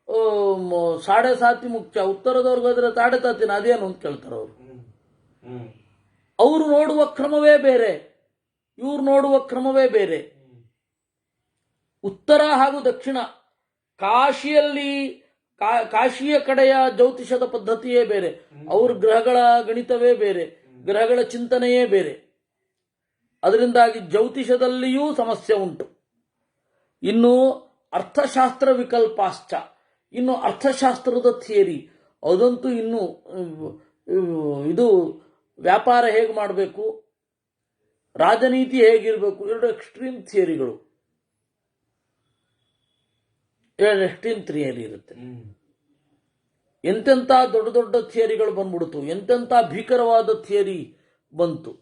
7.5 ಮುಖ್ಯ, ಉತ್ತರದವ್ರಿಗೆ ಹೋದ್ರೆ 7.5 ಅದೇನು ಅಂತ ಕೇಳ್ತಾರೆ ಅವರು. ಅವರು ನೋಡುವ ಕ್ರಮವೇ ಬೇರೆ, ಇವ್ರು ನೋಡುವ ಕ್ರಮವೇ ಬೇರೆ. ಉತ್ತರ ಹಾಗೂ ದಕ್ಷಿಣ, ಕಾಶಿಯ ಕಡೆಯ ಜ್ಯೋತಿಷದ ಪದ್ಧತಿಯೇ ಬೇರೆ, ಅವ್ರ ಗ್ರಹಗಳ ಗಣಿತವೇ ಬೇರೆ, ಗ್ರಹಗಳ ಚಿಂತನೆಯೇ ಬೇರೆ. ಅದರಿಂದಾಗಿ ಜ್ಯೋತಿಷದಲ್ಲಿಯೂ ಸಮಸ್ಯೆ ಉಂಟು. ಇನ್ನು ಅರ್ಥಶಾಸ್ತ್ರ ವಿಕಲ್ಪಾಶ್ಚ, ಇನ್ನು ಅರ್ಥಶಾಸ್ತ್ರದ ಥಿಯರಿ, ಅದಂತೂ ಇನ್ನು ಇದು ವ್ಯಾಪಾರ ಹೇಗೆ ಮಾಡಬೇಕು, ರಾಜನೀತಿ ಹೇಗಿರಬೇಕು, 2 ಎಕ್ಸ್ಟ್ರೀಮ್ ಥಿಯರಿಗಳು, 2 ಎಕ್ಸ್ಟ್ರೀಮ್ ಥಿಯರಿ ಇರುತ್ತೆ. ಎಂತೆಂಥ ದೊಡ್ಡ ದೊಡ್ಡ ಥಿಯರಿಗಳು ಬಂದ್ಬಿಡ್ತು, ಎಂತೆಂಥ ಭೀಕರವಾದ ಥಿಯರಿ ಬಂತು.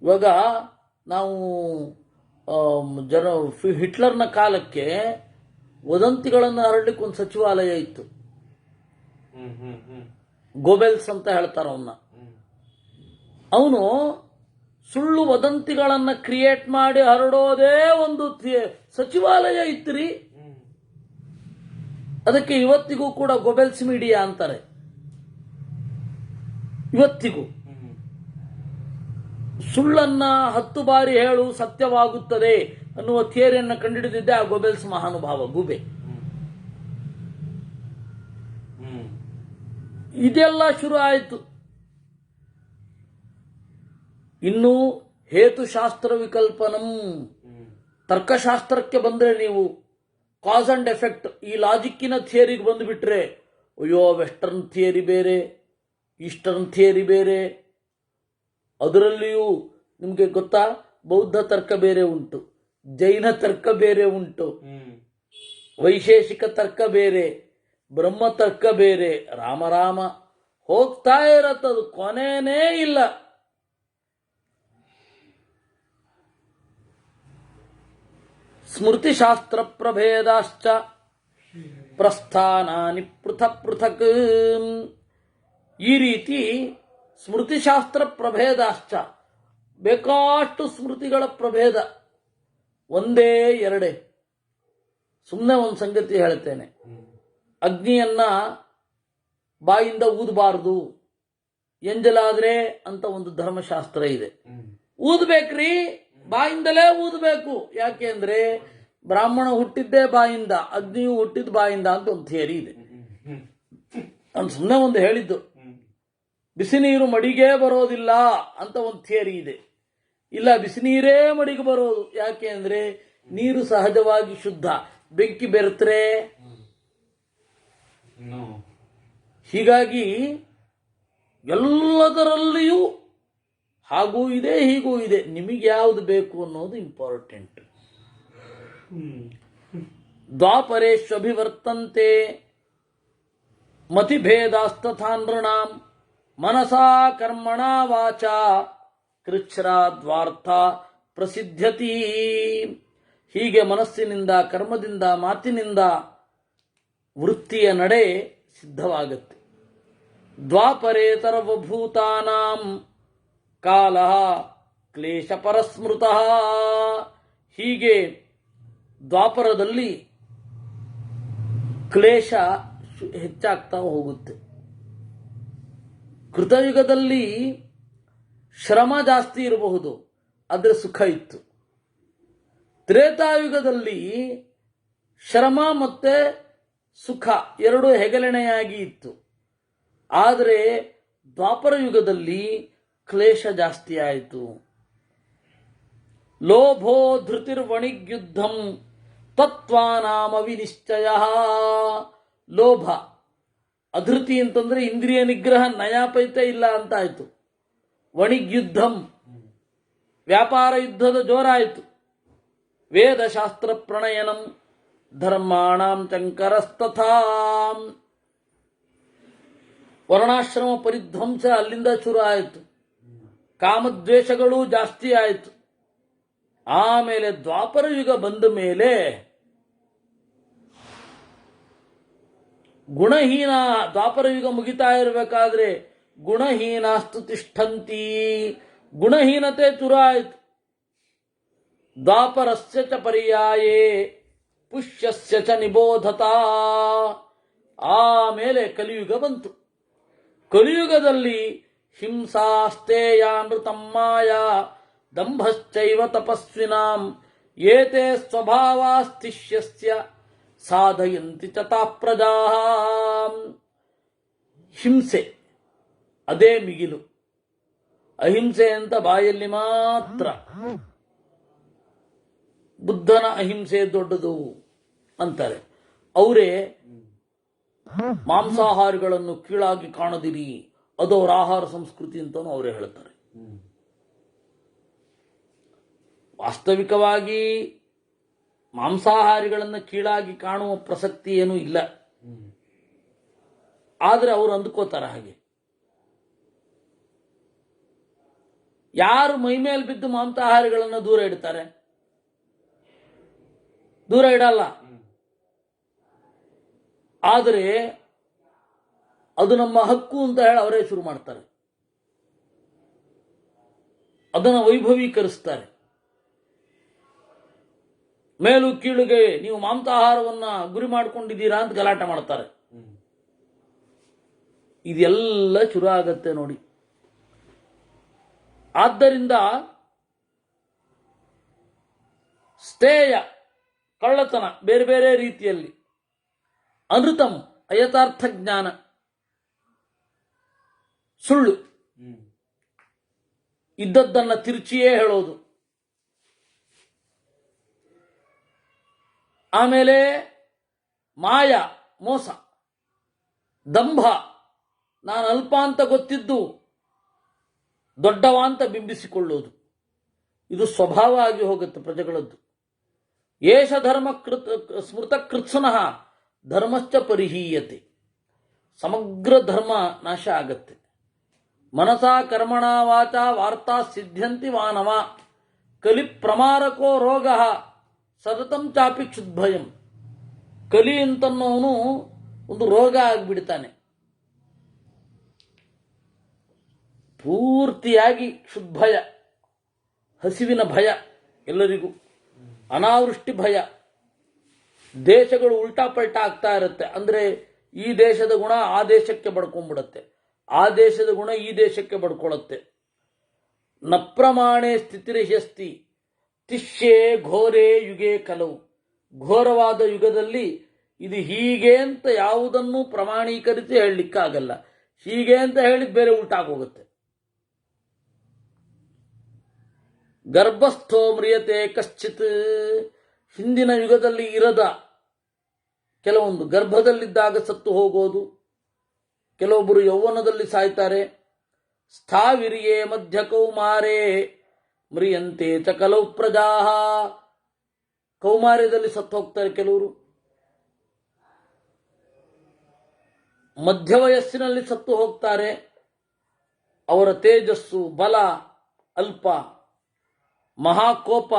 ಇವಾಗ ನಾವು ಹಿಟ್ಲರ್ನ ಕಾಲಕ್ಕೆ ವದಂತಿಗಳನ್ನು ಹರಡಲಿಕ್ಕೆ ಒಂದು ಸಚಿವಾಲಯ ಇತ್ತು. ಗೋಬೆಲ್ಸ್ ಅಂತ ಹೇಳ್ತಾರ ಅವನ್ನ. ಅವನು ಸುಳ್ಳು ವದಂತಿಗಳನ್ನ ಕ್ರಿಯೇಟ್ ಮಾಡಿ ಹರಡೋದೇ ಒಂದು ಸಚಿವಾಲಯ ಇತ್ರಿ. ಅದಕ್ಕೆ ಇವತ್ತಿಗೂ ಕೂಡ ಗೋಬೆಲ್ಸ್ ಮೀಡಿಯಾ ಅಂತಾರೆ. ಇವತ್ತಿಗೂ ಸುಳ್ಳನ್ನ 10 ಬಾರಿ ಹೇಳು ಸತ್ಯವಾಗುತ್ತದೆ ಅನ್ನುವ ಥಿಯರಿಯನ್ನು ಕಂಡುಹಿಡಿದಿದ್ದೆ ಆ ಗೋಬೆಲ್ಸ್ ಮಹಾನುಭಾವ ಗೂಬೆ. ಇದೆಲ್ಲ ಶುರು ಆಯಿತು. ಇನ್ನು ಹೇತುಶಾಸ್ತ್ರ ವಿಕಲ್ಪನಂ, ತರ್ಕಶಾಸ್ತ್ರಕ್ಕೆ ಬಂದ್ರೆ ನೀವು ಕಾಸ್ ಅಂಡ್ ಎಫೆಕ್ಟ್ ಈ ಲಾಜಿಕ್ಕಿನ ಥಿಯರಿಗೆ ಬಂದುಬಿಟ್ರೆ, ಅಯ್ಯೋ ವೆಸ್ಟರ್ನ್ ಥಿಯರಿ ಬೇರೆ, ಈಸ್ಟರ್ನ್ ಥಿಯರಿ ಬೇರೆ. ಅದರಲ್ಲಿಯೂ ನಿಮಗೆ ಗೊತ್ತಾ, ಬೌದ್ಧ ತರ್ಕ ಬೇರೆ ಉಂಟು, ಜೈನ ತರ್ಕ ಬೇರೆ ಉಂಟು, ವೈಶೇಷಿಕ ತರ್ಕ ಬೇರೆ, ಬ್ರಹ್ಮ ತರ್ಕ ಬೇರೆ. ರಾಮ ಹೋಗ್ತಾ ಇರತ್ತದು, ಕೊನೆನೇ ಇಲ್ಲ. ಸ್ಮೃತಿಶಾಸ್ತ್ರ ಪ್ರಭೇದಾಶ್ಚ ಪ್ರಸ್ಥಾನಾನಿ ಪೃಥಕ್ ಪೃಥಕ್. ಈ ರೀತಿ ಸ್ಮೃತಿಶಾಸ್ತ್ರ ಪ್ರಭೇದಾಶ್ಚ, ಬೇಕಾಷ್ಟು ಸ್ಮೃತಿಗಳ ಪ್ರಭೇದ, ಒಂದೇ ಎರಡೇ. ಸುಮ್ಮನೆ ಒಂದು ಸಂಗತಿ ಹೇಳ್ತೇನೆ, ಅಗ್ನಿಯನ್ನ ಬಾಯಿಂದ ಊದಬಾರದು, ಎಂಜಲಾದ್ರೆ ಅಂತ ಒಂದು ಧರ್ಮಶಾಸ್ತ್ರ ಇದೆ. ಊದಬೇಕ್ರಿ, ಬಾಯಿಂದಲೇ ಊದಬೇಕು. ಯಾಕೆ ಅಂದ್ರೆ ಬ್ರಾಹ್ಮಣ ಹುಟ್ಟಿದ್ದೇ ಬಾಯಿಂದ, ಅಗ್ನಿಯು ಹುಟ್ಟಿದ ಬಾಯಿಂದ ಅಂತ ಒಂದು ಥಿಯರಿ ಇದೆ. ನಾನು ಸುಮ್ಮನೆ ಒಂದು ಹೇಳಿದ್ದು. ಬಿಸಿ ನೀರು ಮಡಿಗೆ ಬರೋದಿಲ್ಲ ಅಂತ ಒಂದು ಥಿಯರಿ ಇದೆ. ಇಲ್ಲ, ಬಿಸಿ ನೀರೇ ಮಡಿಗೆ ಬರೋದು. ಯಾಕೆ ಅಂದ್ರೆ ನೀರು ಸಹಜವಾಗಿ ಶುದ್ಧ, ಬೆಂಕಿ ಬೆರೆತ್ರೆ. ಹೀಗಾಗಿ ಎಲ್ಲದರಲ್ಲಿಯೂ ಹಾಗೂ ಇದೆ ಹೀಗೂ ಇದೆ. ನಿಮಗೆ ಯಾವುದು ಬೇಕು ಅನ್ನೋದು ಇಂಪಾರ್ಟೆಂಟ್. ದ್ವಾಪರೇಶ್ವಭಿವರ್ತಂತೆ ಮತಿಭೇದಾಸ್ತಥಾ ನೃಣಾಂ ಮನಸಾ ಕರ್ಮಣ ವಾಚ ಕೃಚ್ಛ್ರಾದ್ವಾರ್ಥ ಪ್ರಸಿದ್ಧತಿ. ಹೀಗೆ ಮನಸ್ಸಿನಿಂದ, ಕರ್ಮದಿಂದ, ಮಾತಿನಿಂದ ವೃತ್ತಿಯ ನಡೆ ಸಿದ್ಧವಾಗುತ್ತೆ. ದ್ವಾಪರೇತರವಭೂತಾನಾಂ ಕಾಲ ಕ್ಲೇಶ ಪರಸ್ಮೃತಃ. ಹೀಗೆ ದ್ವಾಪರದಲ್ಲಿ ಕ್ಲೇಶ ಹೆಚ್ಚಾಗ್ತಾ ಹೋಗುತ್ತೆ. ಕೃತಯುಗದಲ್ಲಿ ಶ್ರಮ ಜಾಸ್ತಿ ಇರಬಹುದು, ಆದರೆ ಸುಖ ಇತ್ತು. ತ್ರೇತಾಯುಗದಲ್ಲಿ ಶ್ರಮ ಮತ್ತೆ ಸುಖ ಎರಡೂ ಹೆಗಲೆಣೆಯಾಗಿ ಇತ್ತು. ಆದರೆ ದ್ವಾಪರ ಯುಗದಲ್ಲಿ ಕ್ಲೇಶ ಜಾಸ್ತಿ ಆಯಿತು. ಲೋಭೋ ಧೃತಿರ್ವಣಿಗ್ಯುದ್ಧಂ ತತ್ವಾನಾಮ ವಿನಿಶ್ಚಯ. ಲೋಭ, ಅಧೃತಿ ಅಂತಂದ್ರೆ ಇಂದ್ರಿಯ ನಿಗ್ರಹ ನಯಾಪೈತೆ ಇಲ್ಲ ಅಂತ ಆಯ್ತು. ವಣಿಗ್ಯುದ್ಧಂ, ವ್ಯಾಪಾರ ಯುದ್ಧದ ಜೋರಾಯಿತು. ವೇದಶಾಸ್ತ್ರ ಪ್ರಣಯನಂ ಧರ್ಮಾಣಾಂ ಚಂಕರಸ್ತಥಾ. ವರ್ಣಾಶ್ರಮ ಪರಿಧ್ವಂಸ ಅಲ್ಲಿಂದ ಶುರು ಆಯಿತು. ಕಾಮದ್ವೇಷಗಳು ಜಾಸ್ತಿ ಆಯಿತು. ಆಮೇಲೆ ದ್ವಾಪರ ಯುಗ ಬಂದ ಮೇಲೆ ಗುಣಹೀನ, ದ್ವಾಪರ ಯುಗ ಮುಗಿತಾ ಇರಬೇಕಾದ್ರೆ ಗುಣಹೀನಾಸ್ತು ತಿಷ್ಠಂತಿ, ಗುಣಹೀನತೆ ಶುರು ಆಯಿತು. ದ್ವಾಪರಸ್ಯ ಚ ಪರ್ಯಾಯೇ ಪುಷ್ಯಸ್ಯ ಚ ನಿಬೋಧತಾ. ಆಮೇಲೆ ಕಲಿಯುಗ ಬಂತು. ಕಲಿಯುಗದಲ್ಲಿ ಹಿಂಸಾಸ್ತೇಯಾನೃತಂ ಮಾಯಾ ದಂಭಶ್ಚೈವ ತಪಸ್ವಿನಾಂ ಏತೆ ಸ್ವಭಾವಾಸ್ತಿಷ್ಯಸ್ಯ ಸಾಧಯಂತಿ ಚತಾ ಪ್ರಜಾಃ. ಹಿಂಸೆ ಅದೇ ಮಿಗಿಲು. ಅಹಿಂಸೆ ಅಂತ ಬಾಯಲ್ಲಿ ಮಾತ್ರ. ಬುದ್ಧನ ಅಹಿಂಸೆ ದೊಡ್ಡದು ಅಂತಾರೆ. ಅವರೇ ಮಾಂಸಾಹಾರಿಗಳನ್ನು ಕೀಳಾಗಿ ಕಾಣದಿರಿ, ಅದು ಅವರ ಆಹಾರ ಸಂಸ್ಕೃತಿ ಅಂತಾನು ಅವರೇ ಹೇಳ್ತಾರೆ. ವಾಸ್ತವಿಕವಾಗಿ ಮಾಂಸಾಹಾರಿಗಳನ್ನು ಕೀಳಾಗಿ ಕಾಣುವ ಪ್ರಸಕ್ತಿ ಏನೂ ಇಲ್ಲ. ಆದರೆ ಅವರು ಅಂದುಕೋತಾರೆ ಹಾಗೆ. ಯಾರು ಮೈಮೇಲೆ ಬಿದ್ದು ಮಾಂಸಾಹಾರಿಗಳನ್ನು ದೂರ ಇಡ್ತಾರೆ? ದೂರ ಇಡಲ್ಲ. ಆದರೆ ಅದು ನಮ್ಮ ಹಕ್ಕು ಅಂತ ಹೇಳಿ ಅವರೇ ಶುರು ಮಾಡ್ತಾರೆ. ಅದನ್ನು ವೈಭವೀಕರಿಸ್ತಾರೆ. ಮೇಲು ಕೀಳುಗೆ ನೀವು ಮಾಂಸಾಹಾರವನ್ನ ಗುರಿ ಮಾಡಿಕೊಂಡಿದ್ದೀರಾ ಅಂತ ಗಲಾಟೆ ಮಾಡ್ತಾರೆ. ಇದೆಲ್ಲ ಶುರು ಆಗತ್ತೆ ನೋಡಿ. ಆದ್ದರಿಂದ ಸ್ಥೇಯ ಕಳ್ಳತನ ಬೇರೆ ಬೇರೆ ರೀತಿಯಲ್ಲಿ, ಅನೃತಂ ಅಯಥಾರ್ಥ ಜ್ಞಾನ ಸುಳ್ಳು, ಇದ್ದದ್ದನ್ನ ತಿರುಚಿಯೇ ಹೇಳೋದು, ಆಮೇಲೆ ಮಾಯ ಮೋಸ, ದಂಭ ನಾನು ಅಲ್ಪ ಅಂತ ಗೊತ್ತಿದ್ದು ದೊಡ್ಡವ ಅಂತ ಬಿಂಬಿಸಿಕೊಳ್ಳೋದು, ಇದು ಸ್ವಭಾವ ಆಗಿ ಹೋಗುತ್ತೆ ಪ್ರಜೆಗಳದ್ದು. ಏಷ ಧರ್ಮ ಸ್ಮೃತ ಕೃತ್ಸನಃ ಧರ್ಮಶ್ಚ ಪರಿಹೀಯತೆ, ಸಮಗ್ರ ಧರ್ಮ ನಾಶ ಆಗತ್ತೆ. ಮನಸಾ ಕರ್ಮಣ ವಾಚ ವಾರ್ತಾ ಸಿದ್ಧ್ಯಂತಿ ಮಾನವ, ಕಲಿ ಪ್ರಮಾರಕೋ ರೋಗ ಸತತಂ ಚಾಪಿ ಕ್ಷುದ್ಭಯಂ. ಕಲಿ ಅಂತನ್ನೋನು ಒಂದು ರೋಗ ಆಗಿಬಿಡ್ತಾನೆ, ಪೂರ್ತಿಯಾಗಿ ಕ್ಷುದ್ಭಯ, ಹಸಿವಿನ ಭಯ ಎಲ್ಲರಿಗೂ, ಅನಾವೃಷ್ಟಿ ಭಯ, ದೇಶಗಳು ಉಲ್ಟಾ ಪಲ್ಟಾ ಆಗ್ತಾ ಇರುತ್ತೆ. ಅಂದ್ರೆ ಈ ದೇಶದ ಗುಣ ಆ ದೇಶಕ್ಕೆ ಬಡ್ಕೊಂಡ್ಬಿಡತ್ತೆ, ಆ ದೇಶದ ಗುಣ ಈ ದೇಶಕ್ಕೆ ಬಡ್ಕೊಳ್ಳುತ್ತೆ. ನ ಪ್ರಮಾಣೆ ಸ್ಥಿತಿರಿಹ್ಯಸ್ತಿ ತಿಶ್ಯೆ ಘೋರೇ ಯುಗೆ ಕಲವು. ಘೋರವಾದ ಯುಗದಲ್ಲಿ ಇದು ಹೀಗೆ ಅಂತ ಯಾವುದನ್ನು ಪ್ರಮಾಣೀಕರಿಸಿ ಹೇಳಲಿಕ್ಕಾಗಲ್ಲ. ಹೀಗೆ ಅಂತ ಹೇಳಿದ್ ಬೇರೆ ಉಲ್ಟಾಗೋಗುತ್ತೆ. ಗರ್ಭಸ್ಥೋ ಮ್ರಿಯತೆ ಕಶ್ಚಿತ್, ಹಿಂದಿನ ಯುಗದಲ್ಲಿ ಇರದ ಕೆಲವೊಂದು ಗರ್ಭದಲ್ಲಿದ್ದಾಗ ಸತ್ತು ಹೋಗೋದು, ಕೆಲವೊಬ್ಬರು ಯೌವನದಲ್ಲಿ ಸಾಯ್ತಾರೆ. ಸ್ಥಾವಿರಿಯೇ ಮಧ್ಯ ಕೌಮಾರೇ ಮ್ರಿಯಂತೆ ಚ ಕಲವು ಪ್ರಜಾ, ಕೌಮಾರ್ಯದಲ್ಲಿ ಸತ್ತು ಹೋಗ್ತಾರೆ ಕೆಲವರು, ಮಧ್ಯ ವಯಸ್ಸಿನಲ್ಲಿ ಸತ್ತು ಹೋಗ್ತಾರೆ. ಅವರ ತೇಜಸ್ಸು ಬಲ ಅಲ್ಪ, ಮಹಾಕೋಪ,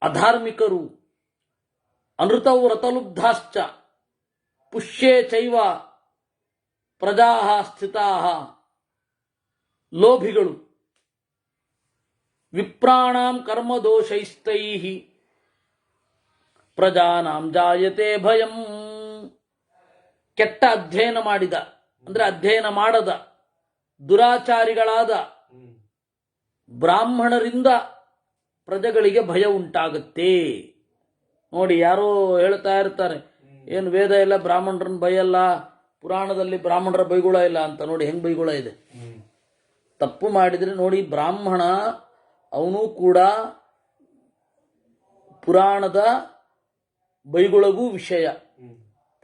ಅಧಾರ್ಮಿಕರು, ಅನೃತವು ರತಲುಬ್ಧಾಶ್ಚ ಪುಷ್ಯೇ ಚೈವ ಪ್ರಜಾ ಸ್ಥಿತಾ, ಲೋಭಿಗಳು, ವಿಪ್ರಾಣಾಂ ಕರ್ಮದೋಷೈಸ್ತೈ ಪ್ರಜಾನಾಂ ಜಾಯತೆ ಭಯಂ. ಕೆಟ್ಟ ಅಧ್ಯಯನ ಮಾಡಿದ ಅಂದ್ರೆ ಅಧ್ಯಯನ ಮಾಡದ ದುರಾಚಾರಿಗಳಾದ ಬ್ರಾಹ್ಮಣರಿಂದ ಪ್ರಜೆಗಳಿಗೆ ಭಯ ಉಂಟಾಗುತ್ತೆ. ನೋಡಿ, ಯಾರೋ ಹೇಳ್ತಾ ಇರ್ತಾರೆ, ಏನು ವೇದ ಇಲ್ಲ ಬ್ರಾಹ್ಮಣರನ್ನ ಬೈಯಲ್ಲ, ಪುರಾಣದಲ್ಲಿ ಬ್ರಾಹ್ಮಣರ ಬೈಗುಳ ಇಲ್ಲ ಅಂತ. ನೋಡಿ ಹೆಂಗ್ ಬೈಗುಳ ಇದೆ. ತಪ್ಪು ಮಾಡಿದ್ರೆ ನೋಡಿ, ಬ್ರಾಹ್ಮಣ ಅವನು ಕೂಡ ಪುರಾಣದ ಬೈಗುಳಗೂ ವಿಷಯ,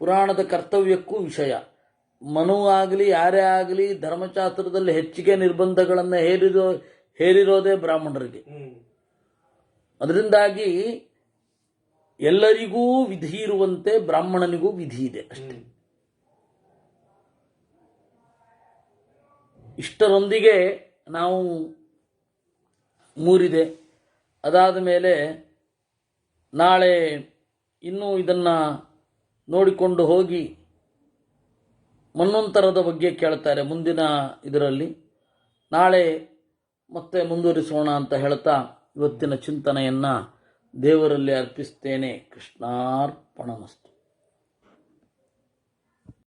ಪುರಾಣದ ಕರ್ತವ್ಯಕ್ಕೂ ವಿಷಯ. ಮನು ಆಗಲಿ ಯಾರೇ ಆಗಲಿ ಧರ್ಮಶಾಸ್ತ್ರದಲ್ಲಿ ಹೆಚ್ಚಿಗೆ ನಿರ್ಬಂಧಗಳನ್ನು ಹೇರಿರೋದೇ ಬ್ರಾಹ್ಮಣರಿಗೆ. ಅದರಿಂದಾಗಿ ಎಲ್ಲರಿಗೂ ವಿಧಿ ಇರುವಂತೆ ಬ್ರಾಹ್ಮಣನಿಗೂ ವಿಧಿ ಇದೆ ಅಷ್ಟೇ. ಇಷ್ಟರೊಂದಿಗೆ ನಾವು ಮೂರಿದೆ. ಅದಾದ ಮೇಲೆ ನಾಳೆ ಇನ್ನೂ ಇದನ್ನ ನೋಡಿಕೊಂಡು ಹೋಗಿ ಮನ್ವಂತರದ ಬಗ್ಗೆ ಕೇಳ್ತಾರೆ ಮುಂದಿನ ಇದರಲ್ಲಿ. ನಾಳೆ ಮತ್ತೆ ಮುಂದುವರಿಸೋಣ ಅಂತ ಹೇಳ್ತಾ ಇವತ್ತಿನ ಚಿಂತನೆಯನ್ನ ದೇವರಲ್ಲಿ ಅರ್ಪಿಸ್ತೇನೆ. ಕೃಷ್ಣಾರ್ಪಣಮಸ್ತು.